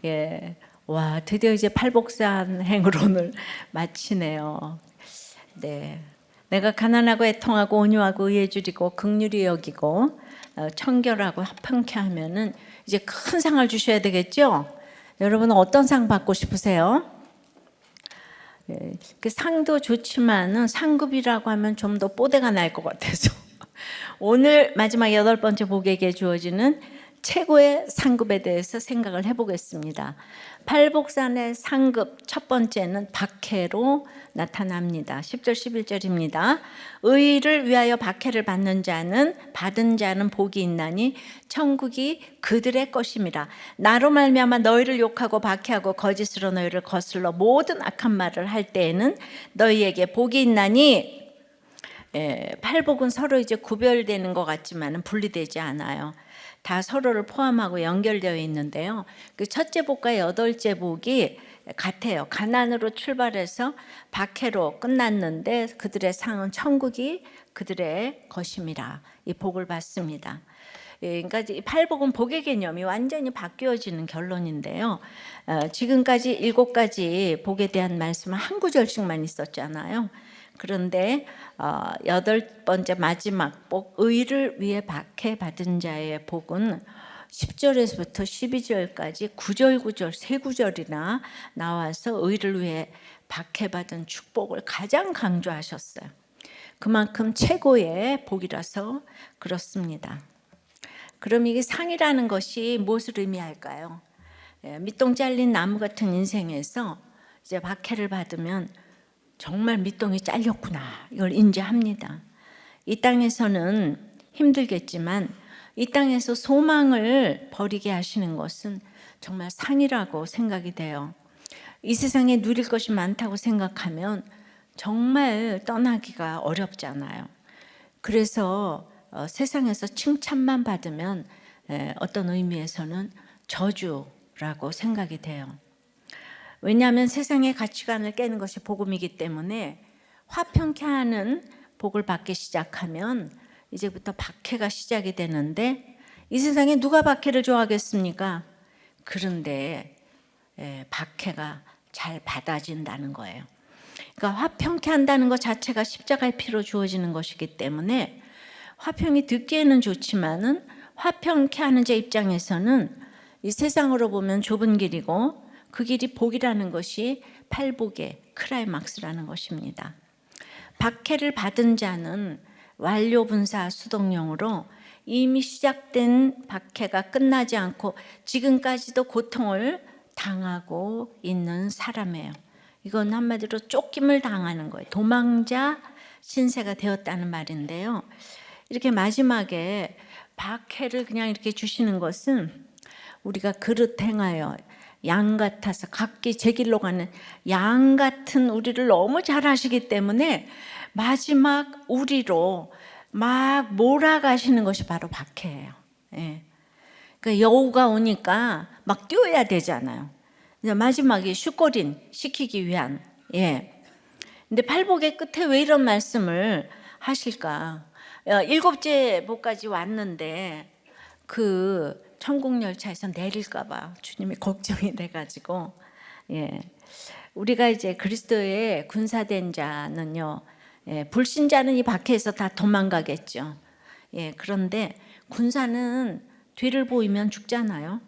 예. 와, 드디어 이제 팔복산행을 오늘 마치네요. 네. 내가 가난하고 애통하고 온유하고 의에 줄이고 긍휼히 여기고 청결하고 화평케 하면은 이제 큰 상을 주셔야 되겠죠? 여러분은 어떤 상 받고 싶으세요? 예, 그 상도 좋지만은 상급이라고 하면 좀 더 뽀대가 날 것 같아서 오늘 마지막 8번째 복에게 주어지는 최고의 상급에 대해서 생각을 해보겠습니다. 팔복산의 상급 첫 번째는 박해로 나타납니다. 10절 11절입니다. 의를 위하여 박해를 받는 자는 복이 있나니 천국이 그들의 것임이라. 나로 말미암아 너희를 욕하고 박해하고 거짓으로 너희를 거슬러 모든 악한 말을 할 때에는 너희에게 복이 있나니. 팔복은 서로 이제 구별되는 것 같지만 분리되지 않아요. 다 서로를 포함하고 연결되어 있는데요. 그 첫째 복과 8째 복이 같아요. 가난으로 출발해서 박해로 끝났는데 그들의 상은 천국이 그들의 것임이라. 이 복을 받습니다. 그러니까 이 팔복은 복의 개념이 완전히 바뀌어지는 결론인데요. 지금까지 7가지 복에 대한 말씀은 한 구절씩만 있었잖아요. 그런데 8번째 마지막 복, 의를 위해 박해받은 자의 복은 10절에서부터 12절까지 9절 세 구절이나 나와서 의를 위해 박해받은 축복을 가장 강조하셨어요. 그만큼 최고의 복이라서 그렇습니다. 그럼 이게 상이라는 것이 무엇을 의미할까요? 밑동 잘린 나무 같은 인생에서 이제 박해를 받으면 정말 밑동이 잘렸구나, 이걸 인지합니다. 이 땅에서는 힘들겠지만 이 땅에서 소망을 버리게 하시는 것은 정말 상이라고 생각이 돼요. 이 세상에 누릴 것이 많다고 생각하면 정말 떠나기가 어렵잖아요. 그래서 세상에서 칭찬만 받으면 어떤 의미에서는 저주라고 생각이 돼요. 왜냐하면 세상의 가치관을 깨는 것이 복음이기 때문에 화평케 하는 복을 받기 시작하면 이제부터 박해가 시작이 되는데 이 세상에 누가 박해를 좋아하겠습니까? 그런데 박해가 잘 받아진다는 거예요. 그러니까 화평케 한다는 것 자체가 십자가의 피로 주어지는 것이기 때문에 화평이 듣기에는 좋지만은 화평케 하는 자 입장에서는 이 세상으로 보면 좁은 길이고 그 길이 복이라는 것이 팔복의 클라이막스라는 것입니다. 박해를 받은 자는 완료분사 수동용으로 이미 시작된 박해가 끝나지 않고 지금까지도 고통을 당하고 있는 사람이에요. 이건 한마디로 쫓김을 당하는 거예요. 도망자 신세가 되었다는 말인데요. 이렇게 마지막에 박해를 그냥 이렇게 주시는 것은 우리가 그릇 행하여 양 같아서 각기 제 길로 가는 양 같은 우리를 너무 잘 아시기 때문에 마지막 우리로 막 몰아가시는 것이 바로 박해예요. 그러니까 여우가 오니까 막 뛰어야 되잖아요. 마지막에 슈꼬린 시키기 위한. 근데 팔복의 끝에 왜 이런 말씀을 하실까? 7째 복까지 왔는데 그 천국 열차에서 내릴까봐 주님이 걱정이 돼가지고, 우리가 이제 그리스도의 군사된 자는요, 불신자는 이 박해에서 다 도망가겠죠. 그런데 군사는 뒤를 보이면 죽잖아요.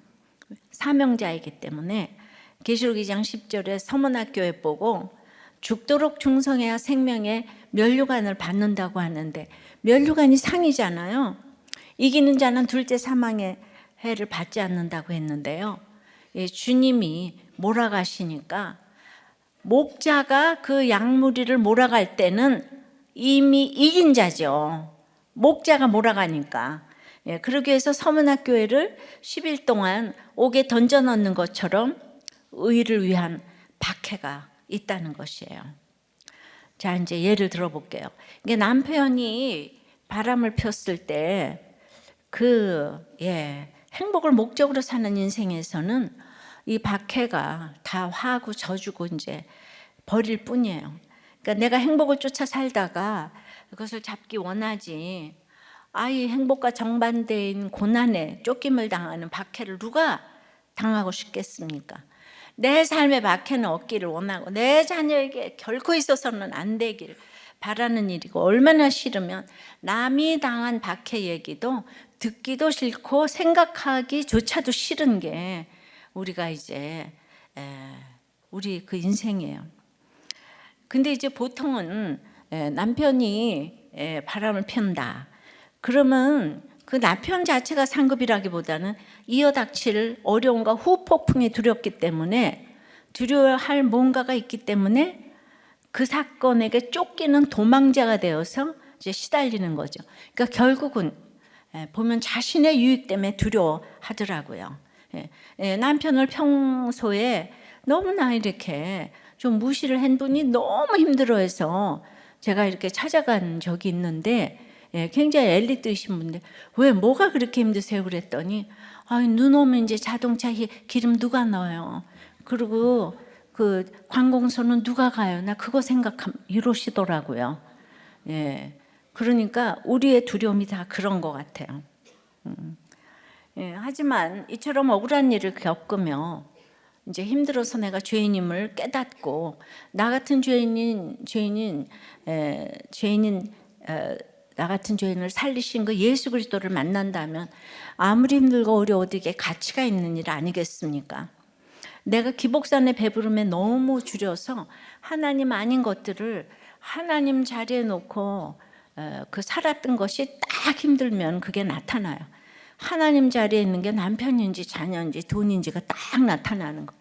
사명자이기 때문에 계시록 2장 10절에 서문학교에 보고 죽도록 충성해야 생명의 면류관을 받는다고 하는데 면류관이 상이잖아요. 이기는 자는 둘째 사망의 해를 받지 않는다고 했는데요. 주님이 몰아가시니까 목자가 그 양무리를 몰아갈 때는 이미 이긴 자죠. 목자가 몰아가니까. 그러기 위해서 서문학교회를 10일 동안 옥에 던져 넣는 것처럼 의를 위한 박해가 있다는 것이에요. 자, 이제 예를 들어 볼게요. 이게 남편이 바람을 폈을 때 행복을 목적으로 사는 인생에서는 이 박해가 다 화하고 져주고 이제 버릴 뿐이에요. 그러니까 내가 행복을 쫓아 살다가 그것을 잡기 원하지, 이 행복과 정반대인 고난에 쫓김을 당하는 박해를 누가 당하고 싶겠습니까? 내 삶의 박해는 없기를 원하고 내 자녀에게 결코 있어서는 안 되기를 바라는 일이고, 얼마나 싫으면 남이 당한 박해 얘기도 듣기도 싫고 생각하기조차도 싫은 게 우리가 이제 우리 그 인생이에요. 근데 이제 보통은 남편이 바람을 피운다 그러면 그 남편 자체가 상급이라기보다는 이어닥칠 어려움과 후폭풍이 두렵기 때문에, 두려워할 뭔가가 있기 때문에 그 사건에게 쫓기는 도망자가 되어서 이제 시달리는 거죠. 그러니까 결국은 보면 자신의 유익 때문에 두려워하더라고요. 남편을 평소에 너무나 이렇게 좀 무시를 한 분이 너무 힘들어해서 제가 이렇게 찾아간 적이 있는데, 굉장히 엘리트이신 분인데 왜 뭐가 그렇게 힘드세요? 그랬더니 눈 오면 이제 자동차 기름 누가 넣어요? 그리고 그 관공서는 누가 가요? 나 그거 생각함 이러시더라고요. 그러니까 우리의 두려움이 다 그런 것 같아요. 하지만 이처럼 억울한 일을 겪으며 이제 힘들어서 내가 죄인임을 깨닫고 나 같은 나 같은 죄인을 살리신 그 예수 그리스도를 만난다면 아무리 힘들고 어려워도 이게 가치가 있는 일 아니겠습니까? 내가 기복산의 배부름에 너무 줄여서 하나님 아닌 것들을 하나님 자리에 놓고 그 살았던 것이 딱 힘들면 그게 나타나요. 하나님 자리에 있는 게 남편인지 자녀인지 돈인지가 딱 나타나는 거.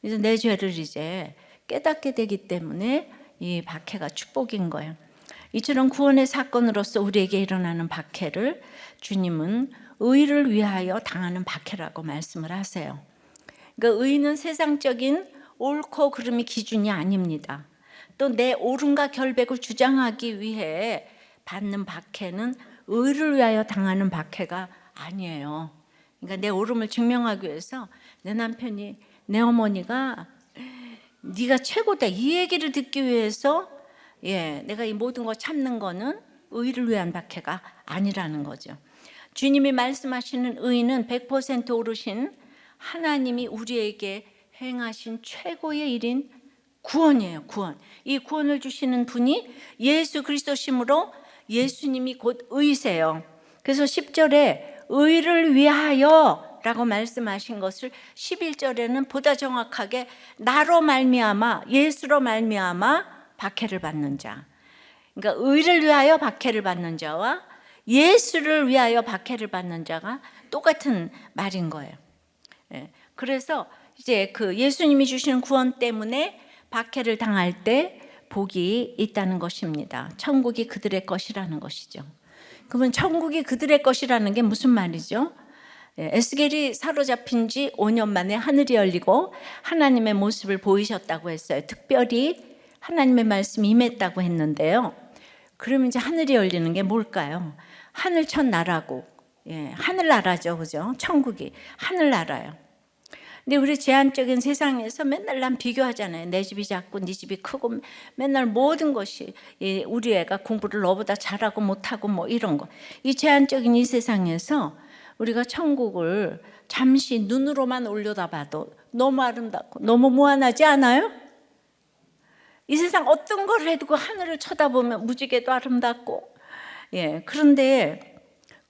그래서 내 죄를 이제 깨닫게 되기 때문에 이 박해가 축복인 거예요. 이처럼 구원의 사건으로서 우리에게 일어나는 박해를 주님은 의를 위하여 당하는 박해라고 말씀을 하세요. 그러니까 의는 세상적인 옳고 그름이 기준이 아닙니다. 또 내 옳음과 결백을 주장하기 위해 받는 박해는 의를 위하여 당하는 박해가 아니에요. 그러니까 내 옳음을 증명하기 위해서 내 남편이, 내 어머니가 네가 최고다 이 얘기를 듣기 위해서 내가 이 모든 거 참는 거는 의를 위한 박해가 아니라는 거죠. 주님이 말씀하시는 의는 100% 오르신 하나님이 우리에게 행하신 최고의 일인 구원이에요. 구원. 이 구원을 주시는 분이 예수 그리스도심으로 예수님이 곧 의세요. 그래서 10절에 의를 위하여 라고 말씀하신 것을 11절에는 보다 정확하게 나로 말미암아, 예수로 말미암아 박해를 받는 자. 그러니까 의를 위하여 박해를 받는 자와 예수를 위하여 박해를 받는 자가 똑같은 말인 거예요. 그래서 이제 그 예수님이 주시는 구원 때문에 박해를 당할 때 복이 있다는 것입니다. 천국이 그들의 것이라는 것이죠. 그러면 천국이 그들의 것이라는 게 무슨 말이죠? 에스겔이 사로잡힌 지 5년 만에 하늘이 열리고 하나님의 모습을 보이셨다고 했어요. 특별히 하나님의 말씀이 임했다고 했는데요. 그러면 이제 하늘이 열리는 게 뭘까요? 하늘 첫 나라고, 하늘나라죠, 그죠? 천국이 하늘나라예요. 근데 우리 제한적인 세상에서 맨날 남 비교하잖아요. 내 집이 작고 네 집이 크고 맨날 모든 것이 우리 애가 공부를 너보다 잘하고 못하고 뭐 이런 거. 이 제한적인 이 세상에서 우리가 천국을 잠시 눈으로만 올려다봐도 너무 아름답고 너무 무한하지 않아요? 이 세상 어떤 걸 해도 그 하늘을 쳐다보면 무지개도 아름답고, 그런데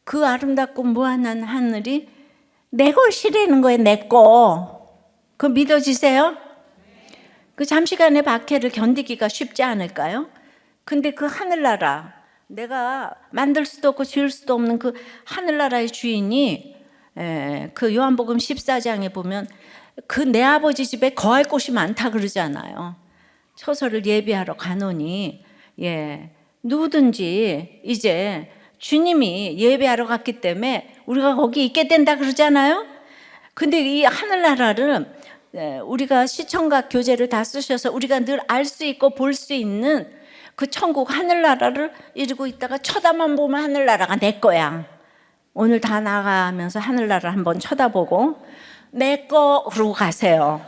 그 아름답고 무한한 하늘이 내 것이라는 거예요. 내 거. 그거 믿어지세요? 그 잠시간의 박해를 견디기가 쉽지 않을까요? 근데 그 하늘나라, 내가 만들 수도 없고 지을 수도 없는 그 하늘나라의 주인이 그 요한복음 14장에 보면 그 내 아버지 집에 거할 곳이 많다 그러잖아요. 처소를 예비하러 가노니, 누구든지 이제 주님이 예배하러 갔기 때문에 우리가 거기 있게 된다 그러잖아요. 근데 이 하늘나라를 우리가 시청각 교재를 다 쓰셔서 우리가 늘 알 수 있고 볼 수 있는 그 천국 하늘나라를 이루고 있다가 쳐다만 보면 하늘나라가 내 거야. 오늘 다 나가면서 하늘나라를 한번 쳐다보고 내 거 그러고 가세요.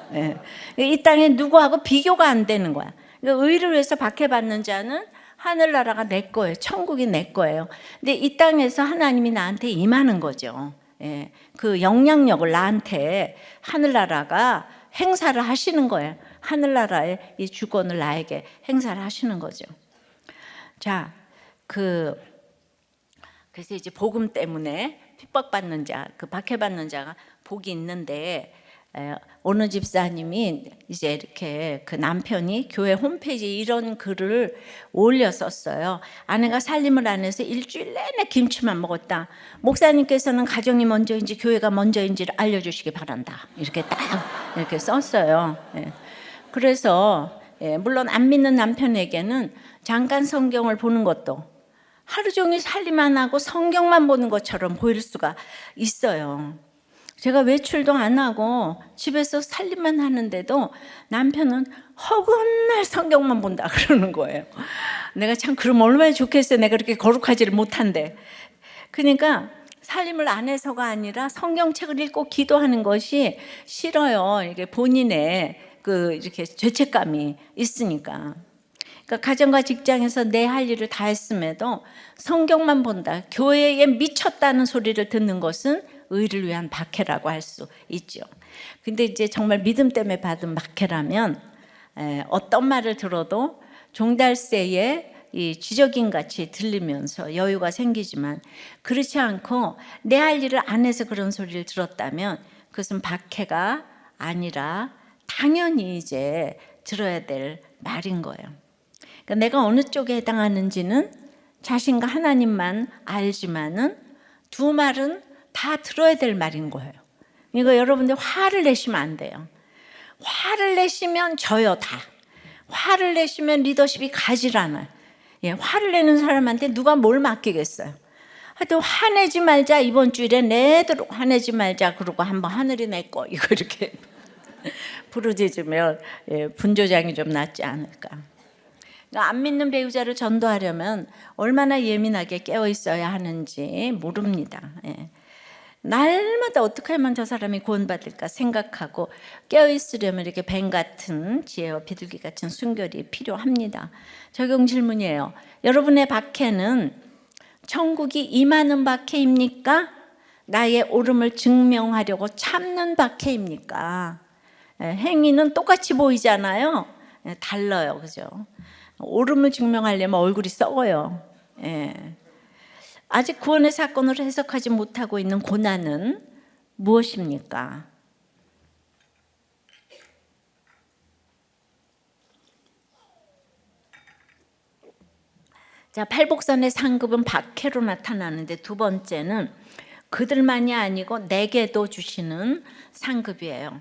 이 땅에 누구하고 비교가 안 되는 거야. 그러니까 의를 위해서 박해받는 자는 하늘나라가 내 거예요. 천국이 내 거예요. 근데 이 땅에서 하나님이 나한테 임하는 거죠. 그 영향력을 나한테 하늘나라가 행사를 하시는 거예요. 하늘나라의 이 주권을 나에게 행사를 하시는 거죠. 자, 그래서 이제 복음 때문에 핍박받는 자, 그 박해받는 자가 복이 있는데, 어느 집사님이 이제 이렇게 그 남편이 교회 홈페이지에 이런 글을 올렸었어요. 아내가 살림을 안 해서 일주일 내내 김치만 먹었다. 목사님께서는 가정이 먼저인지 교회가 먼저인지를 알려주시기 바란다. 이렇게 딱 이렇게 썼어요. 그래서 물론 안 믿는 남편에게는 잠깐 성경을 보는 것도 하루 종일 살림 안 하고 성경만 보는 것처럼 보일 수가 있어요. 제가 외출도 안 하고 집에서 살림만 하는데도 남편은 허구날 성경만 본다 그러는 거예요. 내가 참 그러면 얼마나 좋겠어요. 내가 그렇게 거룩하지를 못한데. 그러니까 살림을 안 해서가 아니라 성경책을 읽고 기도하는 것이 싫어요. 이게 본인의 이렇게 죄책감이 있으니까. 그러니까 가정과 직장에서 내 할 일을 다 했음에도 성경만 본다, 교회에 미쳤다는 소리를 듣는 것은 의를 위한 박해라고 할 수 있죠. 근데 이제 정말 믿음 때문에 받은 박해라면 어떤 말을 들어도 종달새에 이 쥐적인 같이 들리면서 여유가 생기지만, 그렇지 않고 내 할 일을 안 해서 그런 소리를 들었다면 그것은 박해가 아니라 당연히 이제 들어야 될 말인 거예요. 그러니까 내가 어느 쪽에 해당하는지는 자신과 하나님만 알지만은 두 말은 다 들어야 될 말인 거예요. 이거 여러분들 화를 내시면 안 돼요. 화를 내시면 져요, 다. 화를 내시면 리더십이 가질 않아요. 화를 내는 사람한테 누가 뭘 맡기겠어요. 하여튼 화내지 말자, 이번 주일에 내도록 화내지 말자 그러고 한번 하늘이 내 거 이거 이렇게 부르짖으면 분조장이 좀 낫지 않을까. 안 믿는 배우자를 전도하려면 얼마나 예민하게 깨어 있어야 하는지 모릅니다. 날마다 어떻게 하면 저 사람이 구원받을까 생각하고 깨어 있으려면 이렇게 뱀 같은 지혜와 비둘기 같은 순결이 필요합니다. 적용 질문이에요. 여러분의 박해는 천국이 임하는 박해입니까? 나의 옳음을 증명하려고 참는 박해입니까? 행위는 똑같이 보이잖아요. 달라요, 그죠? 옳음을 증명하려면 얼굴이 썩어요. 아직 구원의 사건을 해석하지 못하고 있는 고난은 무엇입니까? 자, 팔복선의 상급은 박해로 나타나는데, 두 번째는 그들만이 아니고 내게도 주시는 상급이에요.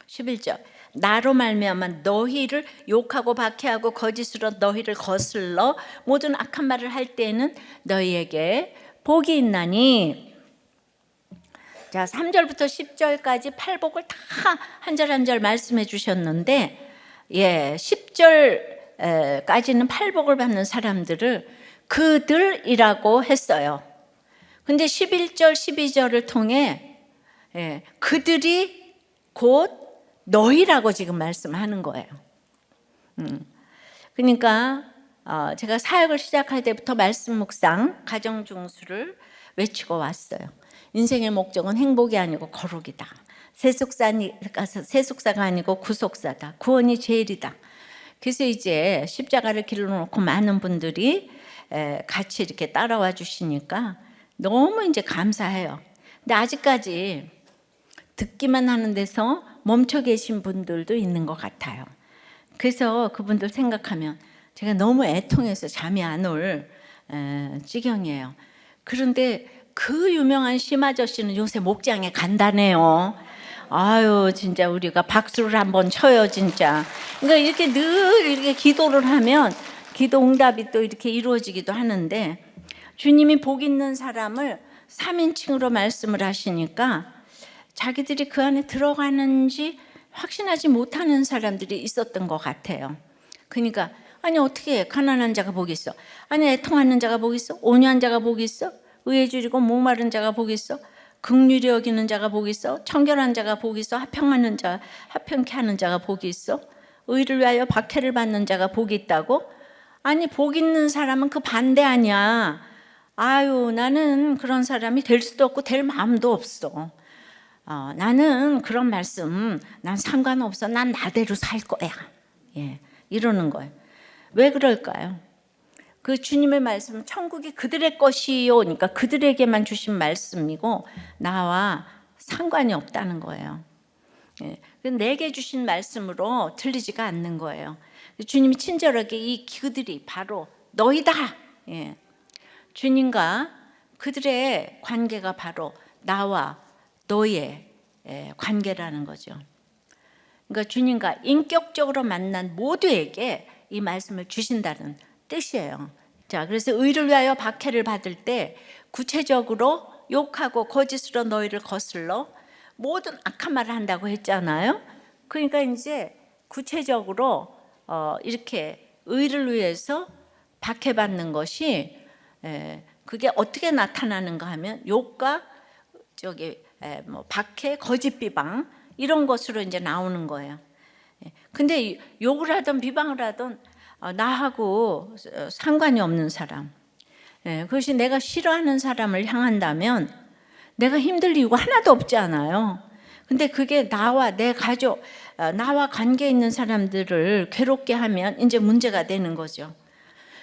11절. 나로 말미암아 너희를 욕하고 박해하고 거짓으로 너희를 거슬러 모든 악한 말을 할 때에는 너희에게 복이 있나니. 자, 3절부터 10절까지 팔복을 다 한 절 한 절 말씀해 주셨는데, 10절까지는 팔복을 받는 사람들을 그들이라고 했어요. 근데 11절 12절을 통해 그들이 곧 너희라고 지금 말씀하는 거예요. 그러니까 제가 사역을 시작할 때부터 말씀 묵상, 가정 중수를 외치고 왔어요. 인생의 목적은 행복이 아니고 거룩이다. 세속사가 아니고 구속사다. 구원이 제일이다. 그래서 이제 십자가를 길러놓고 많은 분들이 같이 이렇게 따라와 주시니까 너무 이제 감사해요. 근데 아직까지 듣기만 하는 데서 멈춰 계신 분들도 있는 것 같아요. 그래서 그분들 생각하면 제가 너무 애통해서 잠이 안 올 지경이에요. 그런데 그 유명한 심아저씨는 요새 목장에 간다네요. 아유, 진짜 우리가 박수를 한번 쳐요, 진짜. 그러니까 이렇게 늘 이렇게 기도를 하면 기도 응답이 또 이렇게 이루어지기도 하는데, 주님이 복 있는 사람을 3인칭으로 말씀을 하시니까 자기들이 그 안에 들어가는지 확신하지 못하는 사람들이 있었던 것 같아요. 그러니까 아니 어떻게 가난한 자가 복이 있어? 아니 애통하는 자가 복이 있어? 온유한 자가 복이 있어? 의에 줄이고 목마른 자가 복이 있어? 긍휼히 여기는 자가 복이 있어? 청결한 자가 복이 있어? 합평케 하는 자가 복이 있어? 의를 위하여 박해를 받는 자가 복이 있다고? 아니 복 있는 사람은 그 반대 아니야. 아유, 나는 그런 사람이 될 수도 없고 될 마음도 없어. 나는 그런 말씀, 난 상관없어. 난 나대로 살 거야. 예, 이러는 거예요. 왜 그럴까요? 그 주님의 말씀은 천국이 그들의 것이요, 그러니까 그들에게만 주신 말씀이고 나와 상관이 없다는 거예요. 예, 내게 주신 말씀으로 들리지가 않는 거예요. 주님이 친절하게 이 그들이 바로 너희다. 예, 주님과 그들의 관계가 바로 나와 너의 관계라는 거죠. 그러니까 주님과 인격적으로 만난 모두에게 이 말씀을 주신다는 뜻이에요. 자, 그래서 의를 위하여 박해를 받을 때 구체적으로 욕하고 거짓으로 너희를 거슬러 모든 악한 말을 한다고 했잖아요. 그러니까 이제 구체적으로 이렇게 의를 위해서 박해받는 것이 그게 어떻게 나타나는가 하면 욕과 박해, 거짓 비방 이런 것으로 이제 나오는 거예요. 근데 욕을 하든 비방을 하든 나하고 상관이 없는 사람, 그것이 내가 싫어하는 사람을 향한다면 내가 힘들 이유가 하나도 없지 않아요. 근데 그게 나와 내 가족, 나와 관계 있는 사람들을 괴롭게 하면 이제 문제가 되는 거죠.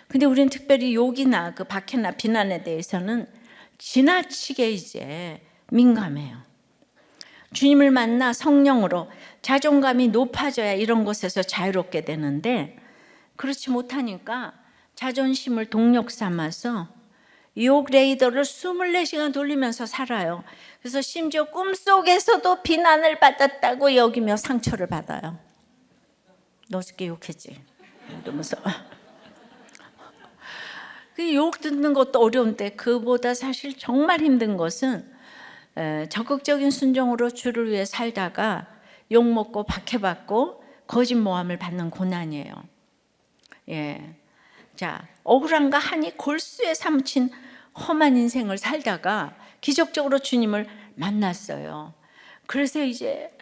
근데 우리는 특별히 욕이나 그 박해나 비난에 대해서는 지나치게 이제 민감해요. 주님을 만나 성령으로 자존감이 높아져야 이런 것에서 자유롭게 되는데 그렇지 못하니까 자존심을 동력 삼아서 욕 레이더를 24시간 돌리면서 살아요. 그래서 심지어 꿈속에서도 비난을 받았다고 여기며 상처를 받아요. 너 어저께 욕했지? 이러면서 그 욕 듣는 것도 어려운데 그보다 사실 정말 힘든 것은 적극적인 순종으로 주를 위해 살다가 욕먹고 박해받고 거짓 모함을 받는 고난이에요. 예. 자, 억울함과 한이 골수에 사무친 험한 인생을 살다가 기적적으로 주님을 만났어요. 그래서 이제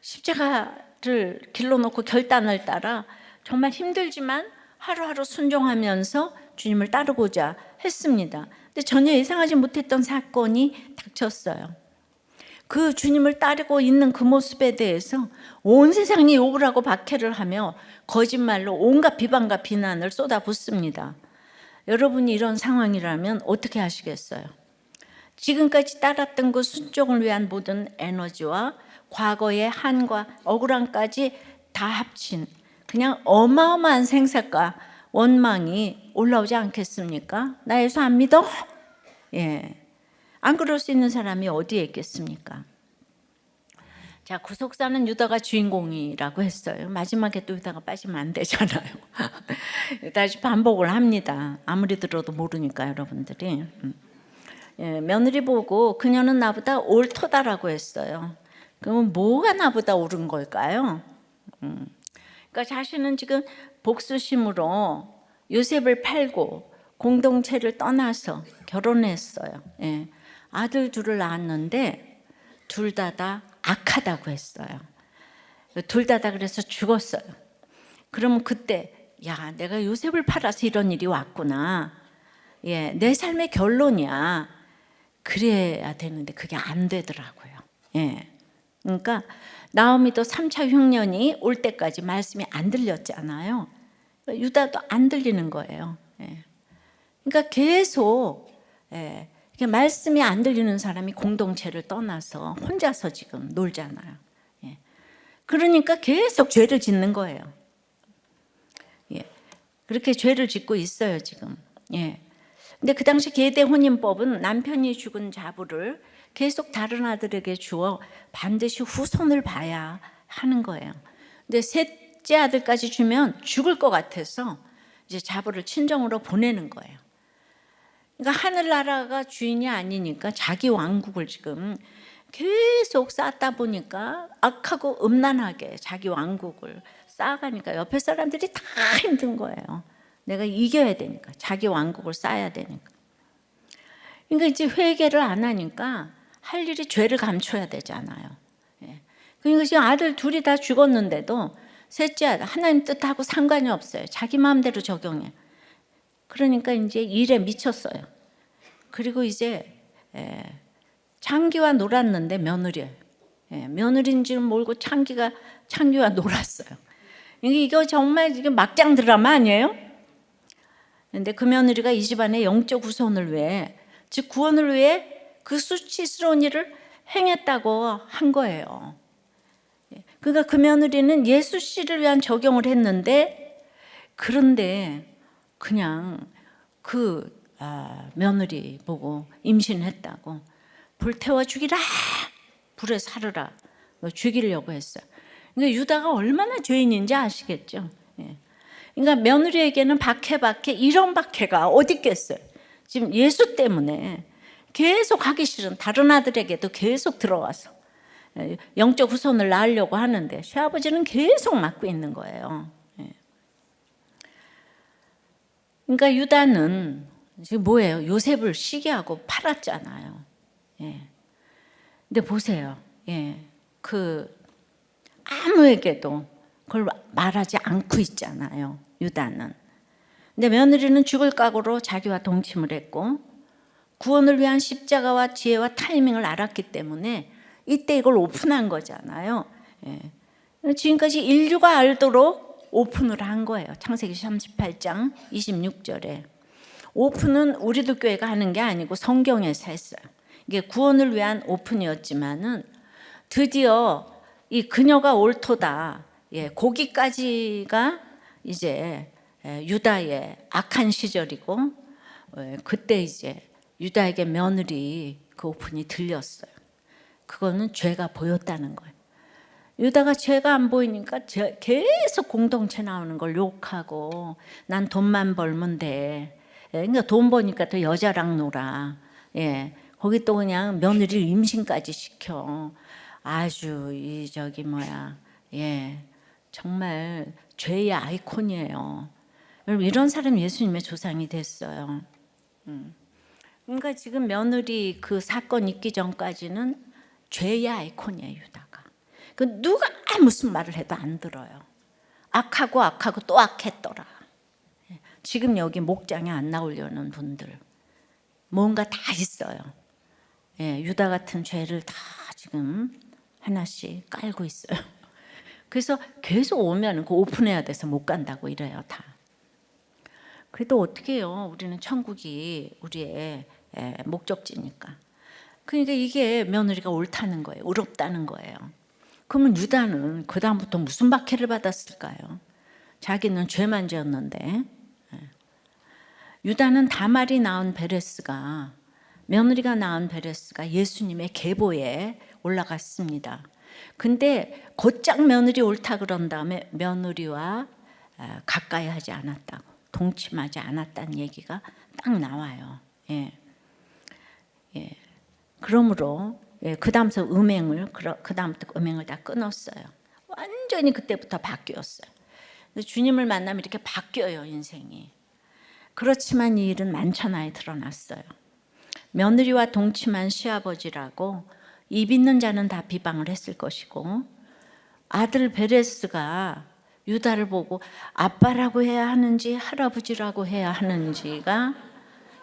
십자가를 길러 놓고 결단을 따라 정말 힘들지만 하루하루 순종하면서 주님을 따르고자 했습니다. 근데 전혀 예상하지 못했던 사건이 닥쳤어요. 그 주님을 따르고 있는 그 모습에 대해서 온 세상이 욕을 하고 박해를 하며 거짓말로 온갖 비방과 비난을 쏟아붓습니다. 여러분이 이런 상황이라면 어떻게 하시겠어요? 지금까지 따랐던 그 순종을 위한 모든 에너지와 과거의 한과 억울함까지 다 합친 그냥 어마어마한 생사과 원망이 올라오지 않겠습니까? 나 예수 안 믿어? 예. 안 그럴 수 있는 사람이 어디에 있겠습니까? 자, 구속사는 유다가 주인공이라고 했어요. 마지막에 또 유다가 빠지면 안 되잖아요. 다시 반복을 합니다. 아무리 들어도 모르니까 여러분들이. 예, 며느리 보고 그녀는 나보다 옳도다라고 했어요. 그러면 뭐가 나보다 옳은 걸까요? 그러니까 자신은 지금 복수심으로 요셉을 팔고 공동체를 떠나서 결혼했어요. 예. 아들 둘을 낳았는데 둘 다 악하다고 했어요. 둘 다 그래서 죽었어요. 그러면 그때 야, 내가 요셉을 팔아서 이런 일이 왔구나. 예, 내 삶의 결론이야. 그래야 되는데 그게 안 되더라고요. 예. 그러니까 나오미도 3차 흉년이 올 때까지 말씀이 안 들렸잖아요. 유다도 안 들리는 거예요. 예. 그러니까 계속 말씀이 안 들리는 사람이 공동체를 떠나서 혼자서 지금 놀잖아요. 예. 그러니까 계속 죄를 짓는 거예요. 예. 그렇게 죄를 짓고 있어요 지금. 예. 근데 그 당시 계대 혼인법은 남편이 죽은 자부를 계속 다른 아들에게 주어 반드시 후손을 봐야 하는 거예요. 근데 셋째 아들까지 주면 죽을 것 같아서 이제 자부를 친정으로 보내는 거예요. 그러니까 하늘나라가 주인이 아니니까 자기 왕국을 지금 계속 쌓다 보니까 악하고 음란하게 자기 왕국을 쌓아가니까 옆에 사람들이 다 힘든 거예요. 내가 이겨야 되니까, 자기 왕국을 쌓아야 되니까. 그러니까 이제 회개를 안 하니까 할 일이 죄를 감춰야 되잖아요. 그러니까 지금 아들 둘이 다 죽었는데도 셋째 아들 하나님 뜻하고 상관이 없어요. 자기 마음대로 적용해. 그러니까 이제 일에 미쳤어요. 그리고 이제 창기와 놀았는데 며느리인 줄 모르고 창기와 놀았어요. 이거 정말 지금 막장 드라마 아니에요? 근데 그 며느리가 이 집안의 영적 후손을 위해, 즉 구원을 위해 그 수치스러운 일을 행했다고 한 거예요. 그러니까 그 며느리는 예수 씨를 위한 적용을 했는데, 그런데 그냥 그 며느리 보고 임신했다고 불태워 죽이라, 불에 사르라, 죽이려고 했어요. 그러니까 유다가 얼마나 죄인인지 아시겠죠? 그러니까 며느리에게는 박해 이런 박해가 어디 있겠어요. 지금 예수 때문에 계속 하기 싫은 다른 아들에게도 계속 들어와서 영적 후손을 낳으려고 하는데 시아버지는 계속 막고 있는 거예요. 그러니까 유다는 지금 뭐예요? 요셉을 시기하고 팔았잖아요. 근데 보세요. 그 아무에게도 그걸 말하지 않고 있잖아요, 유다는. 근데 며느리는 죽을 각오로 자기와 동침을 했고, 구원을 위한 십자가와 지혜와 타이밍을 알았기 때문에 이때 이걸 오픈한 거잖아요. 지금까지 인류가 알도록 오픈을 한 거예요. 창세기 38장 26절에. 오픈은 우리도 교회가 하는 게 아니고 성경에서 했어요. 이게 구원을 위한 오픈이었지만은 드디어 이 그녀가 옳도다, 거기까지가 이제 유다의 악한 시절이고, 그때 이제 유다에게 며느리 그 오픈이 들렸어요. 그거는 죄가 보였다는 거예요. 유다가 죄가 안 보이니까 계속 공동체 나오는 걸 욕하고, 난 돈만 벌면 돼. 그러니까 돈 버니까 또 여자랑 놀아. 거기 또 그냥 며느리를 임신까지 시켜. 아주 정말 죄의 아이콘이에요. 여러분, 이런 사람 예수님의 조상이 됐어요. 그러니까 지금 며느리 그 사건 있기 전까지는 죄의 아이콘이에요, 유다가. 그 누가 무슨 말을 해도 안 들어요. 악하고 또 악했더라. 지금 여기 목장에 안 나오려는 분들 뭔가 다 있어요. 유다 같은 죄를 다 지금 하나씩 깔고 있어요. 그래서 계속 오면 그 오픈해야 돼서 못 간다고 이래요, 다. 그래도 어떻게 해요? 우리는 천국이 우리의 목적지니까. 그러니까 이게 며느리가 옳다는 거예요. 의롭다는 거예요. 그러면 유다는 그 다음부터 무슨 박해를 받았을까요? 자기는 죄만 지었는데. 유다는 다말이 낳은 며느리가 낳은 베레스가 예수님의 계보에 올라갔습니다. 근데 곧장 며느리 옳다 그런 다음에 며느리와 가까이 하지 않았다고, 동침하지 않았다는 얘기가 딱 나와요. 그러므로 그 다음부터 음행을 다 끊었어요. 완전히 그때부터 바뀌었어요. 주님을 만나면 이렇게 바뀌어요, 인생이. 그렇지만 이 일은 만천하에 드러났어요. 며느리와 동침한 시아버지라고 입 있는 자는 다 비방을 했을 것이고, 아들 베레스가 유다를 보고 아빠라고 해야 하는지 할아버지라고 해야 하는지가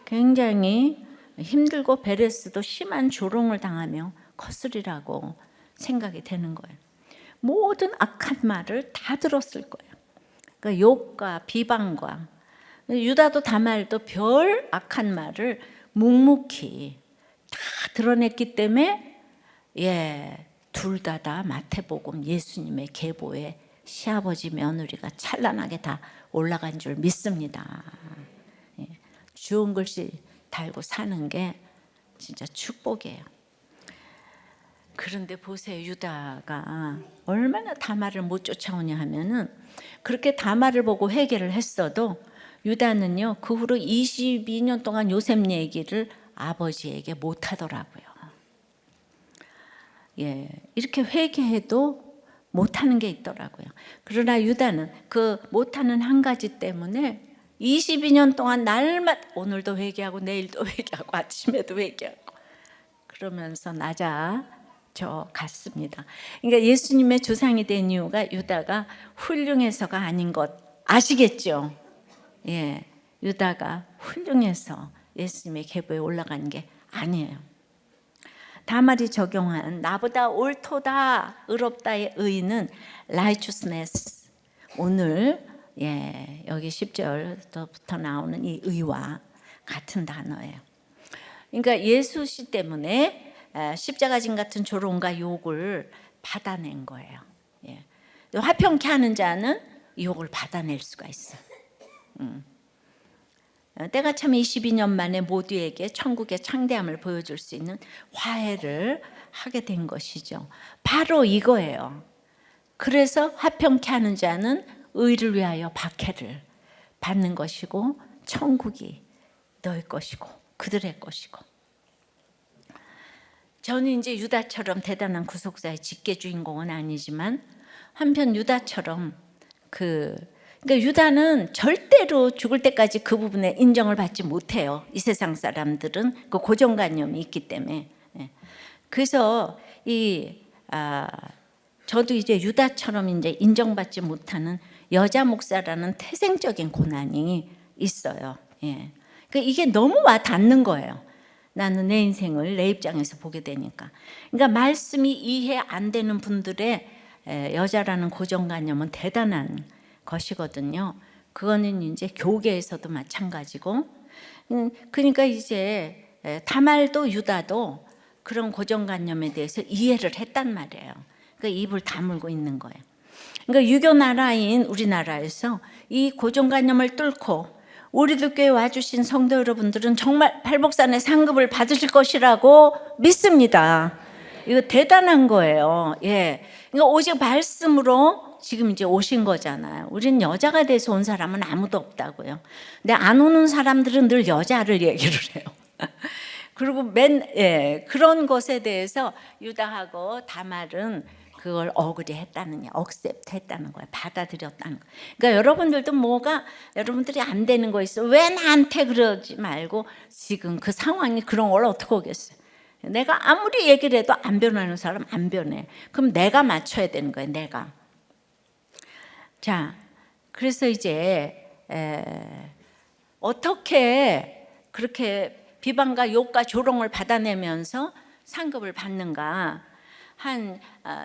굉장히 힘들고, 베레스도 심한 조롱을 당하며 컸으리라고 생각이 되는 거예요. 모든 악한 말을 다 들었을 거예요. 그러니까 욕과 비방과, 유다도 다말도 별 악한 말을 묵묵히 다 드러냈기 때문에 둘 다 마태복음 예수님의 계보에 시아버지 며느리가 찬란하게 다 올라간 줄 믿습니다. 주운 글씨 달고 사는 게 진짜 축복이에요. 그런데 보세요, 유다가 얼마나 다말을 못 쫓아오냐 하면은, 그렇게 다말을 보고 회개를 했어도 유다는요, 그 후로 22년 동안 요셉 얘기를 아버지에게 못 하더라고요. 이렇게 회개해도 못하는 게 있더라고요. 그러나 유다는 그 못하는 한 가지 때문에 22년 동안 날마다 오늘도 회개하고 내일도 회개하고 아침에도 회개하고 그러면서 낮아져 갔습니다. 그러니까 예수님의 조상이 된 이유가 유다가 훌륭해서가 아닌 것 아시겠죠? 유다가 훌륭해서 예수님의 계보에 올라간 게 아니에요. 다말이 적용한 나보다 옳도다 의롭다의 의는 righteousness. 오늘 여기 10절부터 나오는 이 의와 같은 단어예요. 그러니까 예수 씨 때문에 십자가진 같은 조롱과 욕을 받아낸 거예요. 화평케 하는 자는 욕을 받아낼 수가 있어요. 때가 참 22년 만에 모두에게 천국의 창대함을 보여줄 수 있는 화해를 하게 된 것이죠. 바로 이거예요. 그래서 화평케 하는 자는 의를 위하여 박해를 받는 것이고 천국이 너희 것이고 그들의 것이고. 저는 이제 유다처럼 대단한 구속사의 직계 주인공은 아니지만 한편 유다처럼 그러니까 유다는 절대로 죽을 때까지 그 부분에 인정을 받지 못해요. 이 세상 사람들은 그 고정관념이 있기 때문에. 그래서 저도 이제 유다처럼 이제 인정받지 못하는 여자 목사라는 태생적인 고난이 있어요. 그러니까 이게 너무 와 닿는 거예요. 나는 내 인생을 내 입장에서 보게 되니까. 그러니까 말씀이 이해 안 되는 분들의 여자라는 고정관념은 대단한 것이거든요. 그거는 이제 교계에서도 마찬가지고, 그러니까 이제 다말도 유다도 그런 고정관념에 대해서 이해를 했단 말이에요. 그러니까 입을 다물고 있는 거예요. 그러니까 유교 나라인 우리나라에서 이 고정관념을 뚫고 우리들 교회 와주신 성도 여러분들은 정말 팔복산의 상급을 받으실 것이라고 믿습니다. 이거 대단한 거예요. 그러니까 오직 말씀으로 지금 이제 오신 거잖아요. 우린 여자가 돼서 온 사람은 아무도 없다고요. 근데 안 오는 사람들은 늘 여자를 얘기를 해요. 그리고 그런 것에 대해서 유다하고 다말은 그걸 억셉트 했다는 거예요. 받아들였다는 거예요. 그러니까 여러분들도 여러분들이 안 되는 거 있어. 왜 나한테 그러지 말고 지금 그 상황이 그런 걸 어떻게 오겠어요. 내가 아무리 얘기를 해도 안 변하는 사람 안 변해. 그럼 내가 맞춰야 되는 거예요. 내가. 자, 그래서 이제 어떻게 그렇게 비방과 욕과 조롱을 받아내면서 상급을 받는가. 한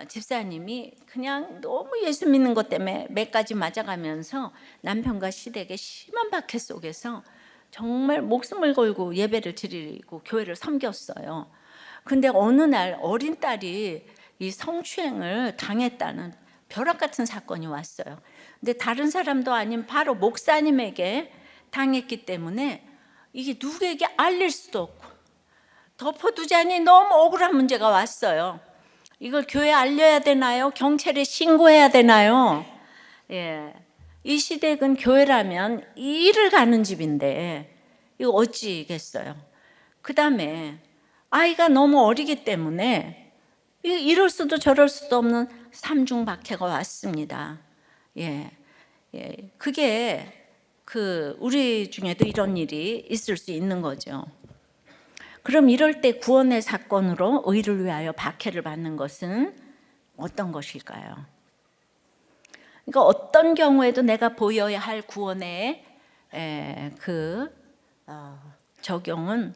집사님이 그냥 너무 예수 믿는 것 때문에 몇 가지 맞아가면서 남편과 시댁의 심한 박해 속에서 정말 목숨을 걸고 예배를 드리고 교회를 섬겼어요. 근데 어느 날 어린 딸이 이 성추행을 당했다는 벼락 같은 사건이 왔어요. 근데 다른 사람도 아닌 바로 목사님에게 당했기 때문에 이게 누구에게 알릴 수도 없고 덮어두자니 너무 억울한 문제가 왔어요. 이걸 교회에 알려야 되나요? 경찰에 신고해야 되나요? 이 시댁은 교회라면 일을 가는 집인데 이거 어찌겠어요? 그 다음에 아이가 너무 어리기 때문에 이럴 수도 저럴 수도 없는 삼중 박해가 왔습니다. 그게 우리 중에도 이런 일이 있을 수 있는 거죠. 그럼 이럴 때 구원의 사건으로 의를 위하여 박해를 받는 것은 어떤 것일까요? 그러니까 어떤 경우에도 내가 보여야 할 구원의 적용은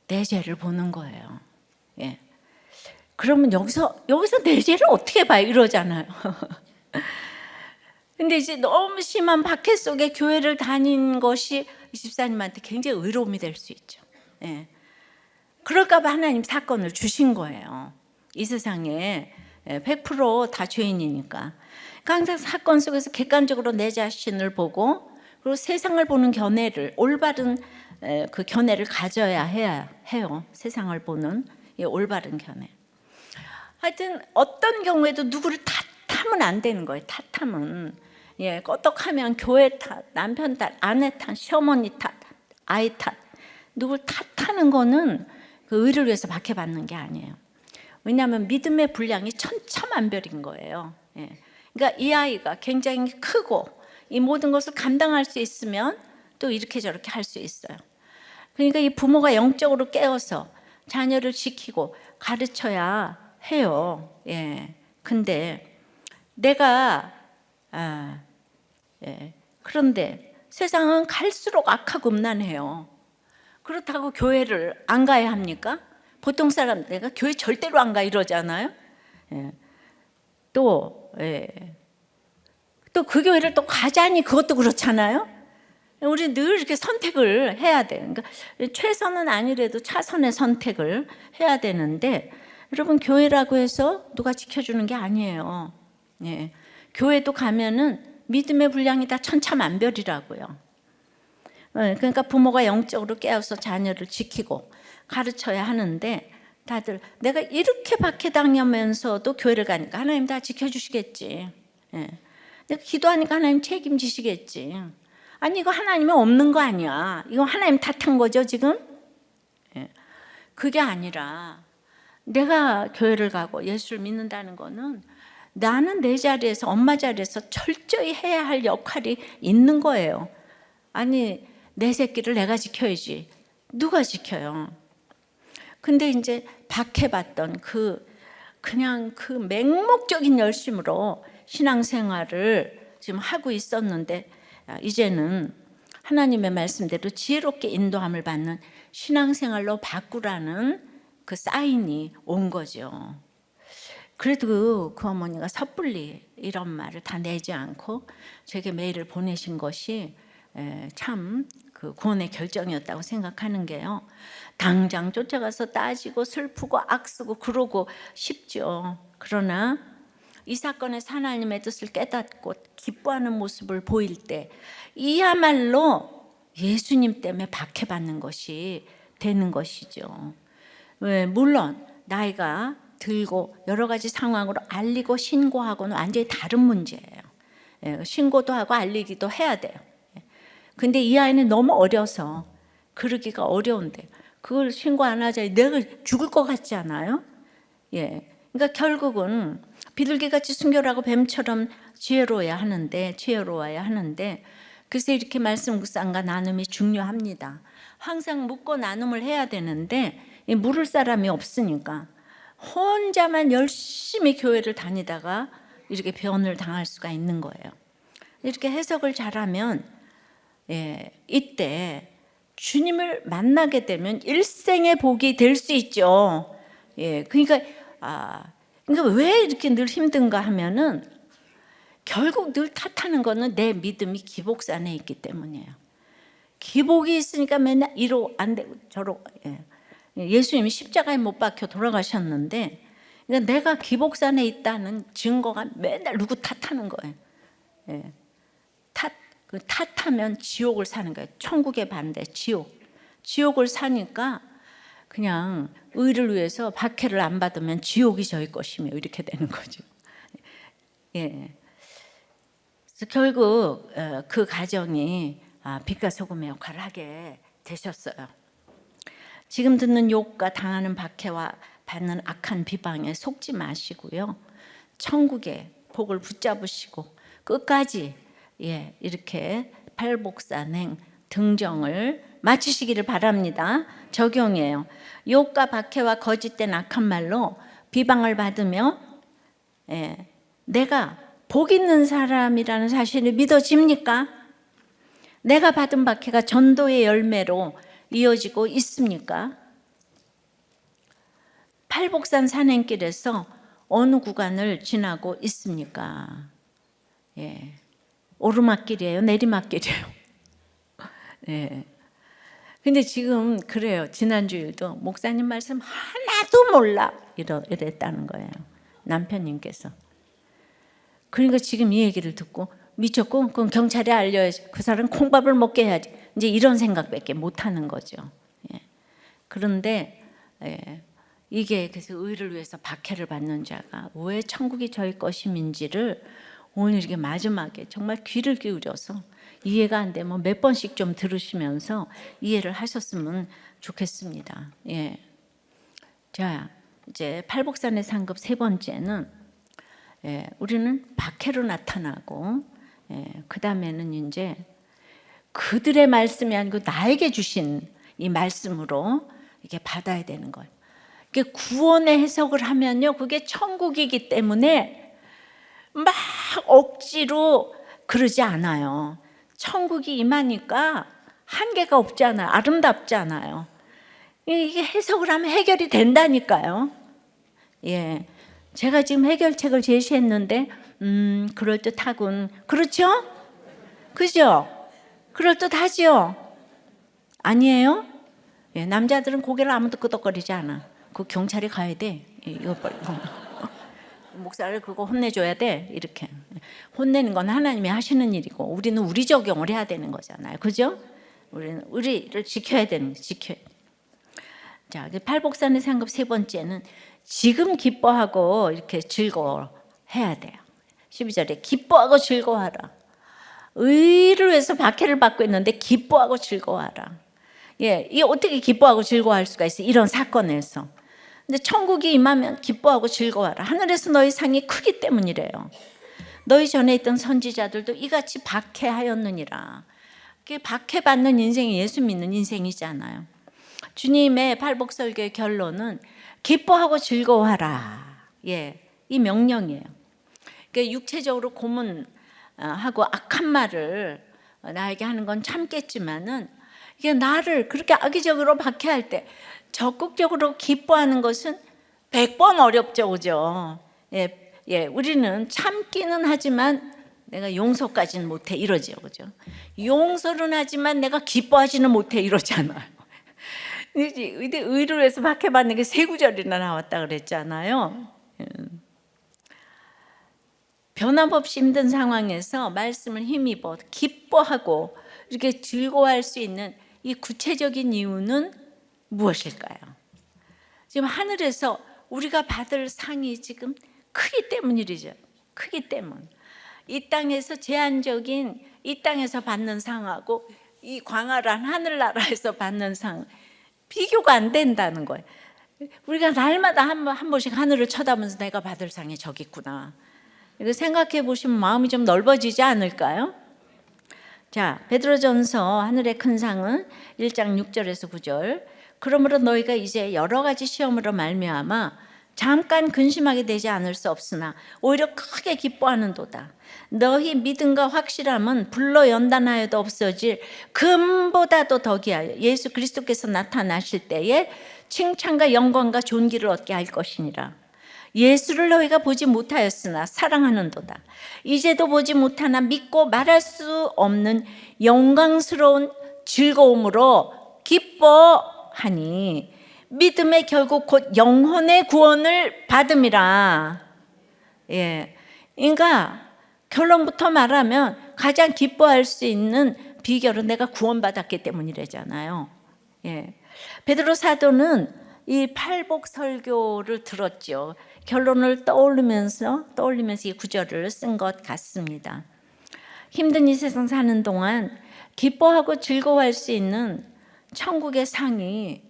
내 죄를 보는 거예요. 그러면 여기서 내 죄를 어떻게 봐요? 이러잖아요. 근데 이제 너무 심한 박해 속에 교회를 다닌 것이 이 집사님한테 굉장히 의로움이 될 수 있죠. 그럴까 봐 하나님 사건을 주신 거예요. 이 세상에 100% 다 죄인이니까. 그러니까 항상 사건 속에서 객관적으로 내 자신을 보고 그리고 세상을 보는 견해를 올바른 그 견해를 가져야 해요. 세상을 보는 이 올바른 견해. 하여튼 어떤 경우에도 누구를 탓하면 안 되는 거예요. 탓하면 껐떡하면 교회 탓, 남편 탓, 아내 탓, 시어머니 탓, 아이 탓 누굴 탓하는 거는 그 의를 위해서 박해받는 게 아니에요. 왜냐하면 믿음의 분량이 천차만별인 거예요. 그러니까 이 아이가 굉장히 크고 이 모든 것을 감당할 수 있으면 또 이렇게 저렇게 할 수 있어요. 그러니까 이 부모가 영적으로 깨어서 자녀를 지키고 가르쳐야 해요. 근데 내가 그런데 세상은 갈수록 악하고 음란해요. 그렇다고 교회를 안 가야 합니까? 보통 사람 내가 교회 절대로 안 가 이러잖아요. 예. 또 그 교회를 또 가자니 그것도 그렇잖아요. 우리 늘 이렇게 선택을 해야 돼. 그러니까 최선은 아니래도 차선의 선택을 해야 되는데, 여러분 교회라고 해서 누가 지켜주는 게 아니에요. 예. 교회도 가면은 믿음의 분량이 다 천차만별이라고요. 그러니까 부모가 영적으로 깨어서 자녀를 지키고 가르쳐야 하는데, 다들 내가 이렇게 박해당하면서도 교회를 가니까 하나님 다 지켜주시겠지. 예. 내가 기도하니까 하나님 책임지시겠지. 아니 이거 하나님이 없는 거 아니야. 이거 하나님 탓한 거죠 지금? 예. 그게 아니라 내가 교회를 가고 예수를 믿는다는 거는 나는 내 자리에서, 엄마 자리에서 철저히 해야 할 역할이 있는 거예요. 아니 내 새끼를 내가 지켜야지. 누가 지켜요? 근데 이제 박해받던 그냥 그 맹목적인 열심으로 신앙생활을 지금 하고 있었는데, 이제는 하나님의 말씀대로 지혜롭게 인도함을 받는 신앙생활로 바꾸라는 그 사인이 온 거죠. 그래도 그 어머니가 섣불리 이런 말을 다 내지 않고 저에게 메일을 보내신 것이 참 그 구원의 결정이었다고 생각하는 게요. 당장 쫓아가서 따지고 슬프고 악쓰고 그러고 싶죠. 그러나 이 사건에서 하나님의 뜻을 깨닫고 기뻐하는 모습을 보일 때 이야말로 예수님 때문에 박해받는 것이 되는 것이죠. 물론 나이가 들고 여러 가지 상황으로 알리고 신고하고는 완전히 다른 문제예요. 신고도 하고 알리기도 해야 돼요. 근데 이 아이는 너무 어려서 그러기가 어려운데 그걸 신고 안 하자 내가 죽을 것 같지 않아요? 예. 그러니까 결국은 비둘기같이 순결하고 뱀처럼 지혜로워야 하는데 그래서 이렇게 말씀 묵상과 나눔이 중요합니다. 항상 묻고 나눔을 해야 되는데 물을 사람이 없으니까 혼자만 열심히 교회를 다니다가 이렇게 변을 당할 수가 있는 거예요. 이렇게 해석을 잘하면 이때 주님을 만나게 되면 일생의 복이 될 수 있죠. 그러니까 왜 이렇게 늘 힘든가 하면은 결국 늘 탓하는 거는 내 믿음이 기복산에 있기 때문이에요. 기복이 있으니까 맨날 이로 안 되고 저로. 예수님이 십자가에 못 박혀 돌아가셨는데, 그러니까 내가 기복산에 있다는 증거가 맨날 누구 탓하는 거예요. 탓하면 지옥을 사는 거예요. 천국의 반대, 지옥을 사니까 그냥 의를 위해서 박해를 안 받으면 지옥이 저희 것이며 이렇게 되는 거죠. 그래서 결국 그 가정이 빛과 소금의 역할을 하게 되셨어요. 지금 듣는 욕과 당하는 박해와 받는 악한 비방에 속지 마시고요. 천국의 복을 붙잡으시고 끝까지 이렇게 팔복산행 등정을 마치시기를 바랍니다. 적용이에요. 욕과 박해와 거짓된 악한 말로 비방을 받으며 내가 복 있는 사람이라는 사실이 믿어집니까? 내가 받은 박해가 전도의 열매로 이어지고 있습니까? 팔복산 산행길에서 어느 구간을 지나고 있습니까? 오르막길이에요? 내리막길이에요? 근데 지금 그래요. 지난주일도 목사님 말씀 하나도 몰라 이랬다는 거예요. 남편님께서. 그러니까 지금 이 얘기를 듣고 미쳤고 그럼 경찰에 알려야지. 그 사람 콩밥을 먹게 해야지. 이제 이런 생각밖에 못하는 거죠. 그런데 이게 그래서 의를 위해서 박해를 받는 자가 왜 천국이 저희 것임인지를 오늘 이렇게 마지막에 정말 귀를 기울여서 이해가 안 되면 몇 번씩 좀 들으시면서 이해를 하셨으면 좋겠습니다. 자, 이제 팔복산의 상급 세 번째는 우리는 박해로 나타나고 그 다음에는 이제 그들의 말씀이 아니고 나에게 주신 이 말씀으로 이렇게 받아야 되는 거예요. 구원의 해석을 하면요, 그게 천국이기 때문에 막 억지로 그러지 않아요. 천국이 임하니까 한계가 없잖아요. 아름답잖아요. 이게 해석을 하면 해결이 된다니까요. 예, 제가 지금 해결책을 제시했는데 그럴듯하군. 그렇죠? 그죠? 그럴듯하죠? 아니에요? 예, 남자들은 고개를 아무도 끄덕거리지 않아. 그 경찰이 가야 돼. 예, 이거 빨리 목사를 그거 혼내줘야 돼. 이렇게 혼내는 건 하나님이 하시는 일이고 우리는 우리 적용을 해야 되는 거잖아요. 그죠? 우리는 우리를 지켜야 되는 거 지켜야 돼. 자, 팔복산의 상급 세 번째는 지금 기뻐하고 이렇게 즐거워해야 돼요. 12절에 기뻐하고 즐거워하라. 의를 위해서 박해를 받고 있는데 기뻐하고 즐거워하라. 예, 이게 어떻게 기뻐하고 즐거워할 수가 있어요? 이런 사건에서. 근데 천국이 임하면 기뻐하고 즐거워하라. 하늘에서 너희 상이 크기 때문이래요. 너희 전에 있던 선지자들도 이같이 박해하였느니라. 그게 박해받는 인생이 예수 믿는 인생이잖아요. 주님의 팔복설교의 결론은 기뻐하고 즐거워하라. 예, 이 명령이에요. 그러니까 육체적으로 고문하고 악한 말을 나에게 하는 건 참겠지만은 이게 나를 그렇게 악의적으로 박해할 때 적극적으로 기뻐하는 것은 100번 어렵죠, 그죠? 예, 우리는 참기는 하지만 내가 용서까지는 못해 이러죠, 그죠? 용서는 하지만 내가 기뻐하지는 못해 이러잖아요. 의를 위해서 박해받는 게 세 구절이나 나왔다 그랬잖아요. 변함없이 힘든 상황에서 말씀을 힘입어 기뻐하고 이렇게 즐거워할 수 있는 이 구체적인 이유는 무엇일까요? 지금 하늘에서 우리가 받을 상이 지금 크기 때문이죠. 크기 때문. 이 땅에서 제한적인 이 땅에서 받는 상하고 이 광활한 하늘나라에서 받는 상 비교가 안 된다는 거예요. 우리가 날마다 한 번씩 하늘을 쳐다보면서 내가 받을 상이 저기 있구나. 이거 생각해 보시면 마음이 좀 넓어지지 않을까요? 자, 베드로전서 하늘의 큰 상은 1장 6절에서 9절. 그러므로 너희가 이제 여러 가지 시험으로 말미암아 잠깐 근심하게 되지 않을 수 없으나 오히려 크게 기뻐하는도다. 너희 믿음과 확실함은 불로 연단하여도 없어질 금보다도 더기하여 예수 그리스도께서 나타나실 때에 칭찬과 영광과 존귀를 얻게 할 것이니라. 예수를 너희가 보지 못하였으나 사랑하는도다. 이제도 보지 못하나 믿고 말할 수 없는 영광스러운 즐거움으로 기뻐하니 믿음의 결국 곧 영혼의 구원을 받음이라. 예, 그러니까 결론부터 말하면 가장 기뻐할 수 있는 비결은 내가 구원받았기 때문이래잖아요. 예, 베드로 사도는 이 팔복 설교를 들었죠. 결론을 떠올리면서 이 구절을 쓴 것 같습니다. 힘든 이 세상 사는 동안 기뻐하고 즐거워할 수 있는 천국의 상이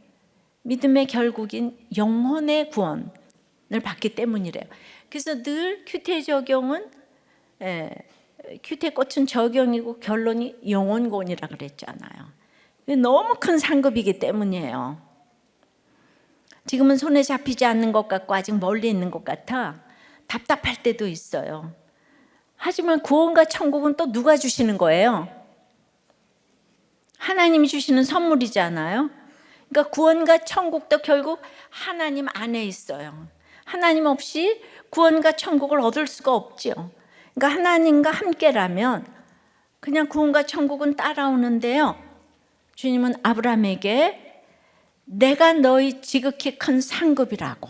믿음의 결국인 영혼의 구원을 받기 때문이래요. 그래서 늘 큐티의 적용은 큐티의 꽃은 적용이고 결론이 영혼구원이라 그랬잖아요. 너무 큰 상급이기 때문이에요. 지금은 손에 잡히지 않는 것 같고 아직 멀리 있는 것 같아 답답할 때도 있어요. 하지만 구원과 천국은 또 누가 주시는 거예요? 하나님이 주시는 선물이잖아요. 그러니까 구원과 천국도 결국 하나님 안에 있어요. 하나님 없이 구원과 천국을 얻을 수가 없죠. 그러니까 하나님과 함께라면 그냥 구원과 천국은 따라오는데요. 주님은 아브라함에게 내가 너희 지극히 큰 상급이라고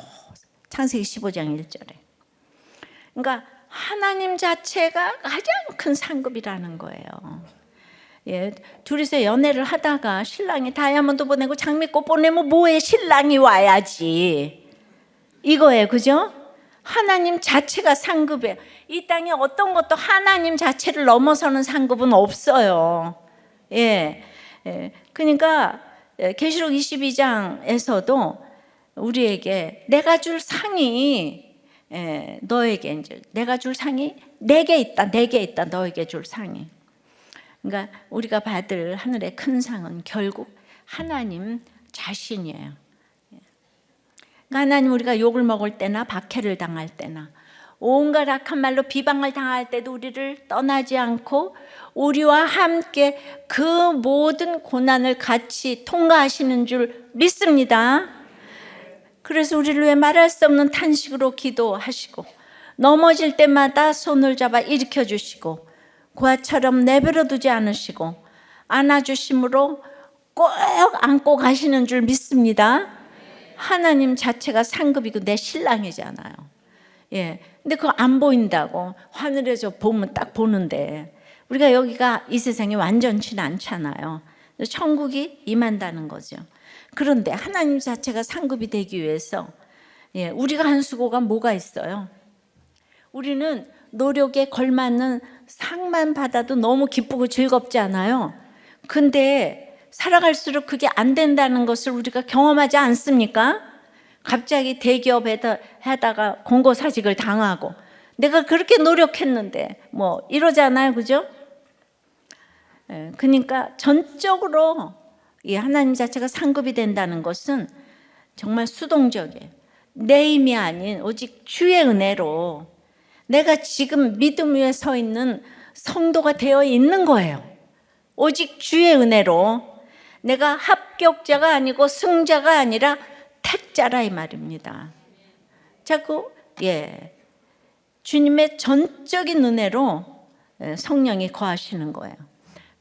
창세기 15장 1절에. 그러니까 하나님 자체가 가장 큰 상급이라는 거예요. 예, 둘이서 연애를 하다가 신랑이 다이아몬드 보내고 장미꽃 보내면 뭐해? 신랑이 와야지. 이거예요, 그죠? 하나님 자체가 상급이에요. 이 땅에 어떤 것도 하나님 자체를 넘어서는 상급은 없어요. 예, 그러니까 계시록 22장에서도 우리에게 내가 줄 상이 너에게 이제 내가 줄 상이 내게 있다, 너에게 줄 상이. 그러니까 우리가 받을 하늘의 큰 상은 결국 하나님 자신이에요. 그러니까 하나님 우리가 욕을 먹을 때나 박해를 당할 때나 온갖 악한 말로 비방을 당할 때도 우리를 떠나지 않고 우리와 함께 그 모든 고난을 같이 통과하시는 줄 믿습니다. 그래서 우리를 위해 말할 수 없는 탄식으로 기도하시고 넘어질 때마다 손을 잡아 일으켜 주시고 고아처럼 내버려 두지 않으시고 안아주심으로 꼭 안고 가시는 줄 믿습니다. 하나님 자체가 상급이고 내 신랑이잖아요. 예. 근데 그거 안 보인다고 하늘에서 보면 딱 보는데 우리가 여기가 이 세상에 완전치는 않잖아요. 천국이 임한다는 거죠. 그런데 하나님 자체가 상급이 되기 위해서 우리가 한 수고가 뭐가 있어요? 우리는 노력에 걸맞는 상만 받아도 너무 기쁘고 즐겁지 않아요? 근데 살아갈수록 그게 안 된다는 것을 우리가 경험하지 않습니까? 갑자기 대기업에다 하다가 공고사직을 당하고 내가 그렇게 노력했는데 뭐 이러잖아요, 그죠? 그러니까 전적으로 이 하나님 자체가 상급이 된다는 것은 정말 수동적이에요. 내 힘이 아닌 오직 주의 은혜로 내가 지금 믿음 위에 서 있는 성도가 되어 있는 거예요. 오직 주의 은혜로 내가 합격자가 아니고 승자가 아니라 택자라 이 말입니다. 자꾸 주님의 전적인 은혜로 성령이 거하시는 거예요.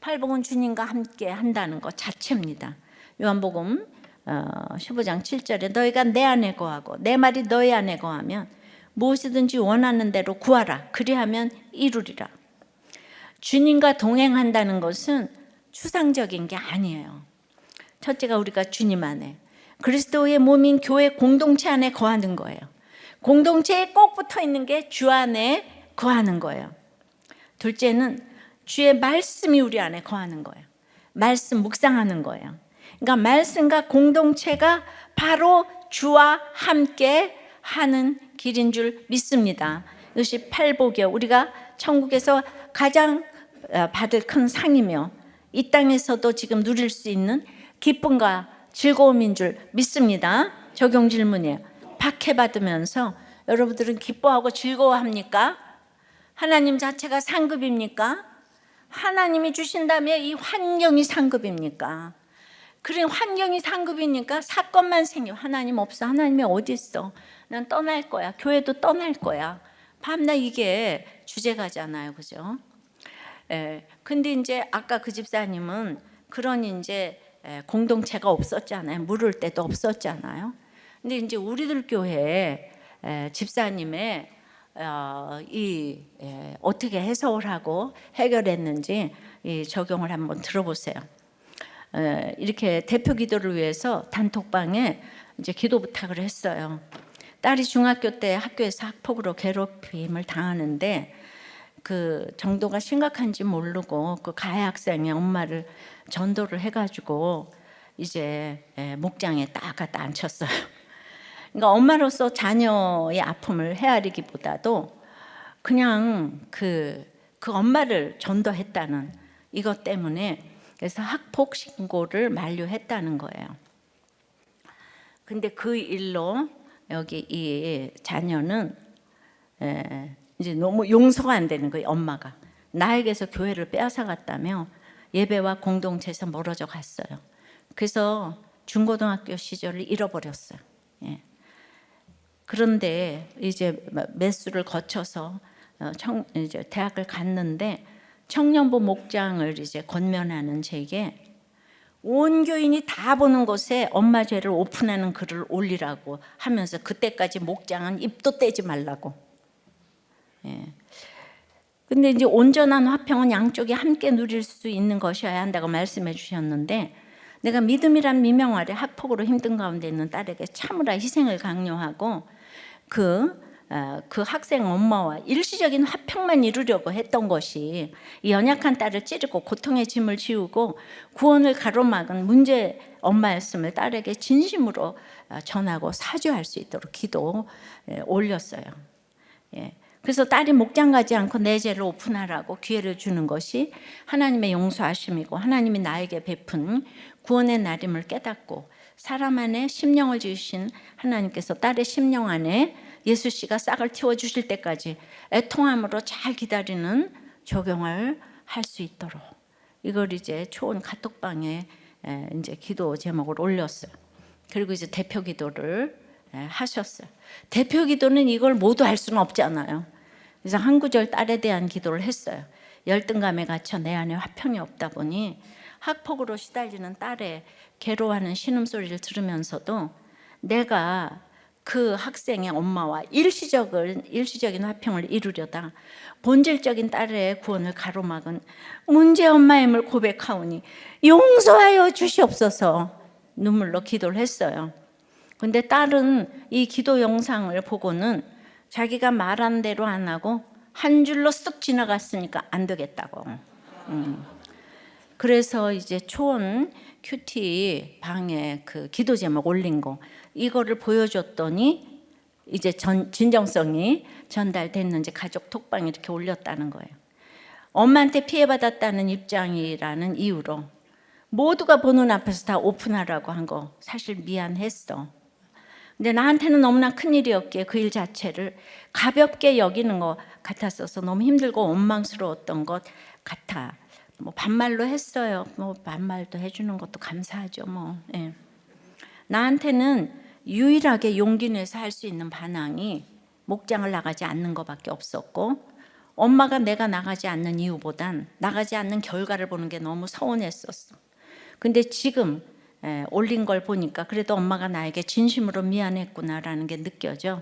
팔복은 주님과 함께 한다는 것 자체입니다. 요한복음 15장 7절에 너희가 내 안에 거하고 내 말이 너희 안에 거하면 무엇이든지 원하는 대로 구하라. 그리하면 이루리라. 주님과 동행한다는 것은 추상적인 게 아니에요. 첫째가 우리가 주님 안에 그리스도의 몸인 교회 공동체 안에 거하는 거예요. 공동체에 꼭 붙어 있는 게 주 안에 거하는 거예요. 둘째는 주의 말씀이 우리 안에 거하는 거예요. 말씀 묵상하는 거예요. 그러니까 말씀과 공동체가 바로 주와 함께 하는 길인 줄 믿습니다. 이것이 팔복이요. 우리가 천국에서 가장 받을 큰 상이며 이 땅에서도 지금 누릴 수 있는 기쁨과 즐거움인 줄 믿습니다. 적용 질문이에요. 박해받으면서 여러분들은 기뻐하고 즐거워합니까? 하나님 자체가 상급입니까? 하나님이 주신다면 이 환경이 상급입니까? 그래 환경이 상급이니까 사건만 생겨. 하나님 없어. 하나님이 어디 있어? 난 떠날 거야. 교회도 떠날 거야. 밤낮 이게 주제가잖아요, 그죠? 근데 이제 아까 그 집사님은 그런 이제 공동체가 없었잖아요. 물을 때도 없었잖아요. 근데 이제 우리들 교회 집사님의 어떻게 해석을 하고 해결했는지 이 적용을 한번 들어보세요. 이렇게 대표 기도를 위해서 단톡방에 이제 기도 부탁을 했어요. 딸이 중학교 때 학교에서 학폭으로 괴롭힘을 당하는데 그 정도가 심각한지 모르고 그 가해 학생이 엄마를 전도를 해가지고 이제 목장에 딱 갖다 앉혔어요. 그러니까 엄마로서 자녀의 아픔을 헤아리기보다도 그냥 그 엄마를 전도했다는 이것 때문에 그래서 학폭 신고를 만료했다는 거예요. 근데 그 일로 여기 이 자녀는 이제 너무 용서가 안 되는 거예요. 엄마가 나에게서 교회를 빼앗아갔다며 예배와 공동체에서 멀어져 갔어요. 그래서 중고등학교 시절을 잃어버렸어요. 그런데 이제 매수를 거쳐서 이제 대학을 갔는데 청년부 목장을 이제 권면하는 제게 온 교인이 다 보는 곳에 엄마 죄를 오픈하는 글을 올리라고 하면서 그때까지 목장은 입도 떼지 말라고. 근데 이제 온전한 화평은 양쪽이 함께 누릴 수 있는 것이어야 한다고 말씀해 주셨는데 내가 믿음이란 미명 아래 학폭으로 힘든 가운데 있는 딸에게 참으라 희생을 강요하고 그 학생 엄마와 일시적인 화평만 이루려고 했던 것이 이 연약한 딸을 찌르고 고통의 짐을 지우고 구원을 가로막은 문제 엄마였음을 딸에게 진심으로 전하고 사죄할 수 있도록 기도 올렸어요. 그래서 딸이 목장 가지 않고 내 죄를 오픈하라고 기회를 주는 것이 하나님의 용서하심이고 하나님이 나에게 베푼 구원의 날임을 깨닫고 사람 안에 심령을 지으신 하나님께서 딸의 심령 안에 예수 씨가 싹을 틔워주실 때까지 애통함으로 잘 기다리는 적용을 할 수 있도록 이걸 이제 초원 카톡방에 이제 기도 제목을 올렸어요. 그리고 이제 대표 기도를 하셨어요. 대표 기도는 이걸 모두 할 수는 없잖아요. 그래서 한 구절 딸에 대한 기도를 했어요. 열등감에 갇혀 내 안에 화평이 없다 보니 학폭으로 시달리는 딸의 괴로워하는 신음소리를 들으면서도 내가 그 학생의 엄마와 일시적인 화평을 이루려다 본질적인 딸의 구원을 가로막은 문제 엄마임을 고백하오니 용서하여 주시옵소서 눈물로 기도를 했어요. 근데 딸은 이 기도 영상을 보고는 자기가 말한 대로 안 하고 한 줄로 쓱 지나갔으니까 안 되겠다고. 그래서 이제 초원 큐티 방에 그 기도 제목 올린 거 이거를 보여줬더니 이제 진정성이 전달됐는지 가족 톡방에 이렇게 올렸다는 거예요. 엄마한테 피해받았다는 입장이라는 이유로 모두가 보는 앞에서 다 오픈하라고 한 거 사실 미안했어. 근데 나한테는 너무나 큰일이었기에 그 일 자체를 가볍게 여기는 것 같았어서 너무 힘들고 원망스러웠던 것 같아. 뭐 반말로 했어요. 뭐 반말도 해주는 것도 감사하죠. 뭐 예. 나한테는 유일하게 용기 내서 할 수 있는 반항이 목장을 나가지 않는 것밖에 없었고 엄마가 내가 나가지 않는 이유보단 나가지 않는 결과를 보는 게 너무 서운했었어. 근데 지금 올린 걸 보니까 그래도 엄마가 나에게 진심으로 미안했구나라는 게 느껴져.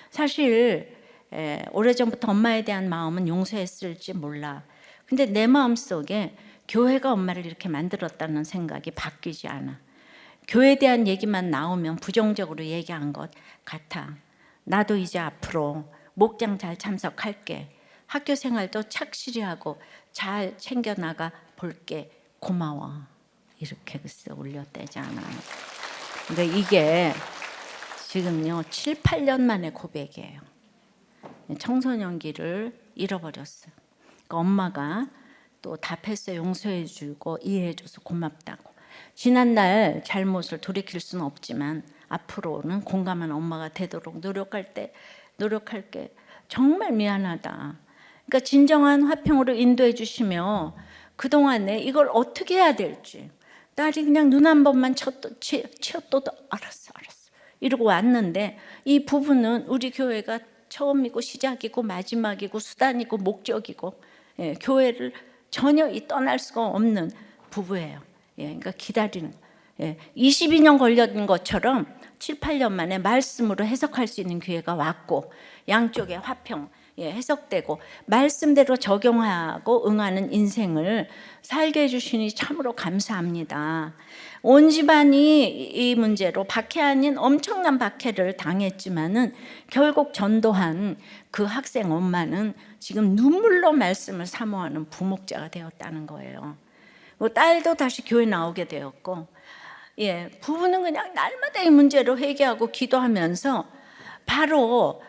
사실 오래전부터 엄마에 대한 마음은 용서했을지 몰라. 근데 내 마음속에 교회가 엄마를 이렇게 만들었다는 생각이 바뀌지 않아. 교회에 대한 얘기만 나오면 부정적으로 얘기한 것 같아. 나도 이제 앞으로 목장 잘 참석할게. 학교 생활도 착실히 하고 잘 챙겨나가 볼게. 고마워. 이렇게 글쎄 올렸대잖아. 근데 이게 지금요 7, 8년 만에 고백이에요. 청소년기를 잃어버렸어요. 그러니까 엄마가 또 답해서 용서해주고 이해해줘서 고맙다고. 지난날 잘못을 돌이킬 수는 없지만 앞으로는 공감한 엄마가 되도록 노력할게. 정말 미안하다. 그러니까 진정한 화평으로 인도해 주시며 그동안에 이걸 어떻게 해야 될지 딸이 그냥 눈 한 번만 치었어도 알았어 이러고 왔는데 이 부분은 우리 교회가 처음이고 시작이고 마지막이고 수단이고 목적이고 교회를 전혀 떠날 수가 없는 부부예요. 그러니까 기다리는 22년 걸렸는 것처럼 7, 8년 만에 말씀으로 해석할 수 있는 기회가 왔고 양쪽의 화평 해석되고 말씀대로 적용하고 응하는 인생을 살게 해주시니 참으로 감사합니다. 온 집안이 이 문제로 박해 아닌 엄청난 박해를 당했지만은 결국 전도한 그 학생 엄마는 지금 눈물로 말씀을 사모하는 부목자가 되었다는 거예요. 딸도 다시 교회 나오게 되었고 부부는 그냥 날마다 이 문제로 회개하고 기도하면서 바로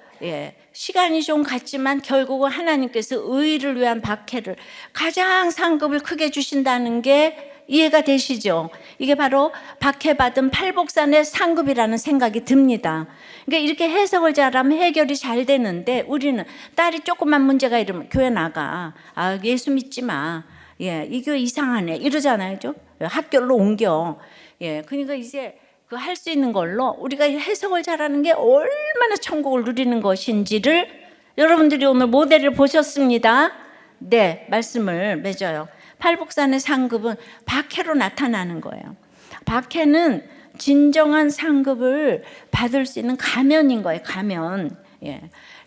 시간이 좀 갔지만 결국은 하나님께서 의를 위한 박해를 가장 상급을 크게 주신다는 게 이해가 되시죠? 이게 바로 박해받은 팔복산의 상급이라는 생각이 듭니다. 그러니까 이렇게 해석을 잘하면 해결이 잘 되는데 우리는 딸이 조그만 문제가 이러면 교회 나가. 예수 믿지 마. 이 교회 이상하네. 이러잖아요. 좀 학교로 옮겨. 그러니까 이제 그 할 수 있는 걸로 우리가 해석을 잘하는 게 얼마나 천국을 누리는 것인지를 여러분들이 오늘 모델을 보셨습니다. 네, 말씀을 맺어요. 팔복산의 상급은 박해로 나타나는 거예요. 박해는 진정한 상급을 받을 수 있는 가면인 거예요. 가면.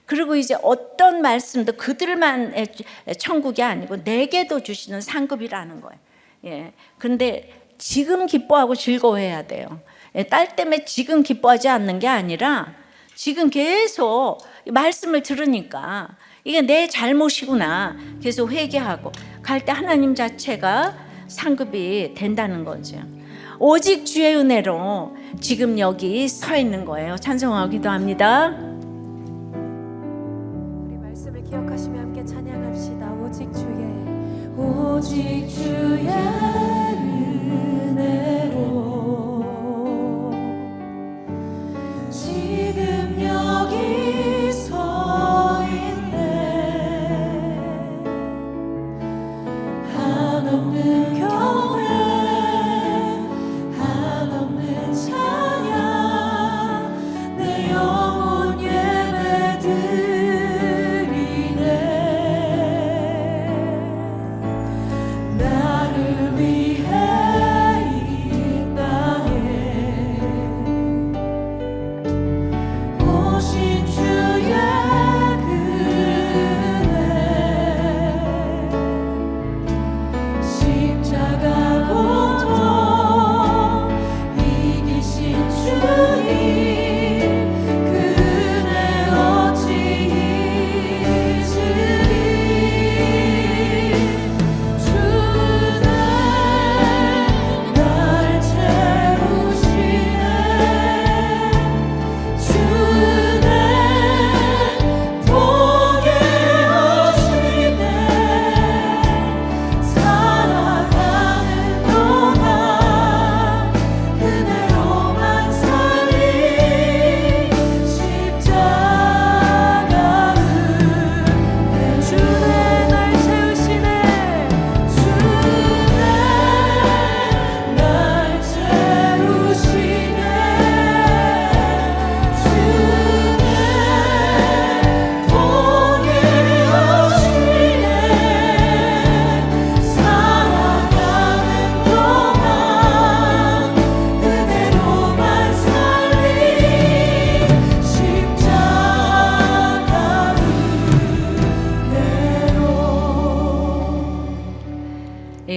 그리고 이제 어떤 말씀도 그들만의 천국이 아니고 내게도 주시는 상급이라는 거예요. 그런데 지금 기뻐하고 즐거워해야 돼요. 딸 때문에 지금 기뻐하지 않는 게 아니라 지금 계속 말씀을 들으니까 이게 내 잘못이구나 계속 회개하고 갈 때 하나님 자체가 상급이 된다는 거죠. 오직 주의 은혜로 지금 여기 서 있는 거예요. 찬송하고 기도합니다. 우리 말씀을 기억하시며 함께 찬양합시다. 오직 주의 은혜로 지금 여기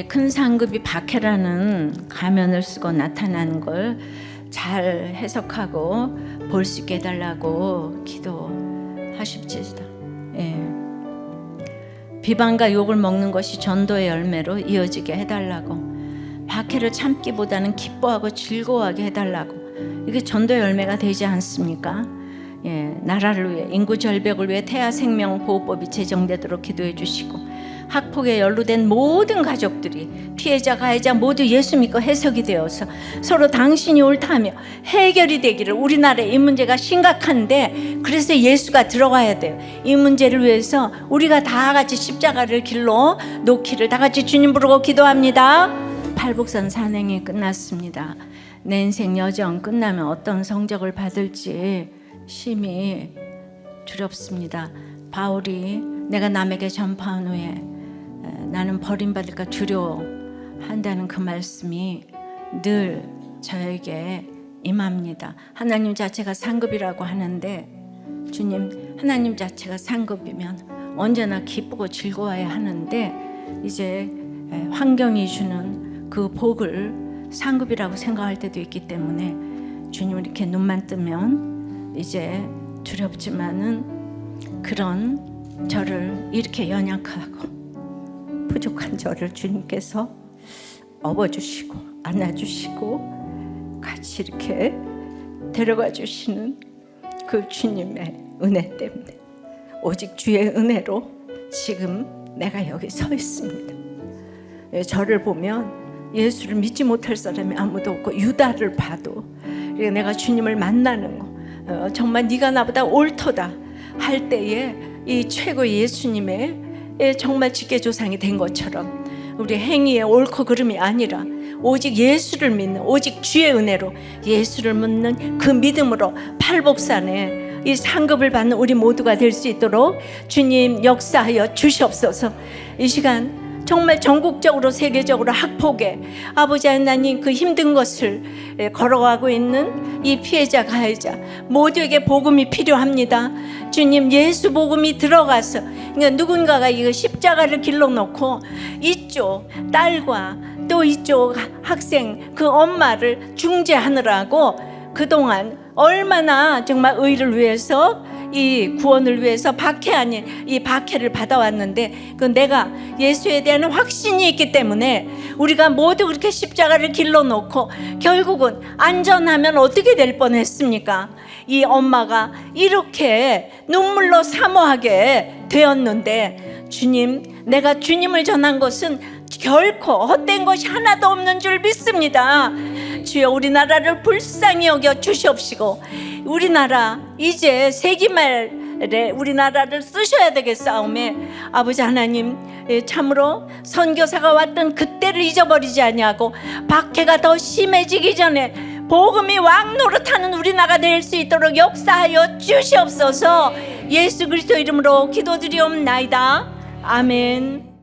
큰 상급이 박해라는 가면을 쓰고 나타나는 걸 잘 해석하고 볼 수 있게 해달라고 기도하십시다. 예. 비방과 욕을 먹는 것이 전도의 열매로 이어지게 해달라고, 박해를 참기보다는 기뻐하고 즐거워하게 해달라고. 이게 전도의 열매가 되지 않습니까? 예, 나라를 위해, 인구 절벽을 위해 태아 생명 보호법이 제정되도록 기도해 주시고, 학폭에 연루된 모든 가족들이, 피해자 가해자 모두 예수 믿고 해석이 되어서 서로 당신이 옳다며 해결이 되기를. 우리나라에 이 문제가 심각한데 그래서 예수가 들어가야 돼요. 이 문제를 위해서 우리가 다 같이 십자가를 길러 놓기를 다 같이 주님 부르고 기도합니다. 팔복선 산행이 끝났습니다. 내 인생 여정 끝나면 어떤 성적을 받을지 심히 두렵습니다. 바울이 내가 남에게 전파한 후에 나는 버림받을까 두려워한다는 그 말씀이 늘 저에게 임합니다. 하나님 자체가 상급이라고 하는데, 주님 하나님 자체가 상급이면 언제나 기쁘고 즐거워야 하는데, 이제 환경이 주는 그 복을 상급이라고 생각할 때도 있기 때문에 주님 이렇게 눈만 뜨면 이제 두렵지만은, 그런 저를 이렇게 연약하고 부족한 저를 주님께서 업어주시고 안아주시고 같이 이렇게 데려가 주시는 그 주님의 은혜 때문에, 오직 주의 은혜로 지금 내가 여기 서 있습니다. 저를 보면 예수를 믿지 못할 사람이 아무도 없고, 유다를 봐도 내가 주님을 만나는 거 정말 네가 나보다 옳도다 할 때에 이 최고 예수님의 정말 직계조상이 된 것처럼, 우리 행위의 옳고 그름이 아니라 오직 예수를 믿는, 오직 주의 은혜로 예수를 믿는 그 믿음으로 팔복산에 이 상급을 받는 우리 모두가 될 수 있도록 주님 역사하여 주시옵소서. 이 시간 정말 전국적으로 세계적으로 학폭에 아버지 하나님 그 힘든 것을 걸어가고 있는 이 피해자 가해자 모두에게 복음이 필요합니다. 주님, 예수 복음이 들어가서, 그러니까 누군가가 이거 십자가를 길러놓고 이쪽 딸과 또 이쪽 학생 그 엄마를 중재하느라고 그동안 얼마나 정말 의를 위해서, 이 구원을 위해서 박해 아닌 이 박해를 받아왔는데, 그 내가 예수에 대한 확신이 있기 때문에 우리가 모두 그렇게 십자가를 길러놓고 결국은 안전하면 어떻게 될 뻔했습니까? 이 엄마가 이렇게 눈물로 사모하게 되었는데, 주님, 내가 주님을 전한 것은 결코 헛된 것이 하나도 없는 줄 믿습니다. 주여, 우리나라를 불쌍히 여겨 주시옵시고, 우리나라 이제 세기말에 우리나라를 쓰셔야 되겠사오매, 아버지 하나님, 참으로 선교사가 왔던 그때를 잊어버리지 아니하고 박해가 더 심해지기 전에 복음이 왕노릇하는 우리나라가 될 수 있도록 역사하여 주시옵소서. 예수 그리스도 이름으로 기도드리옵나이다. 아멘.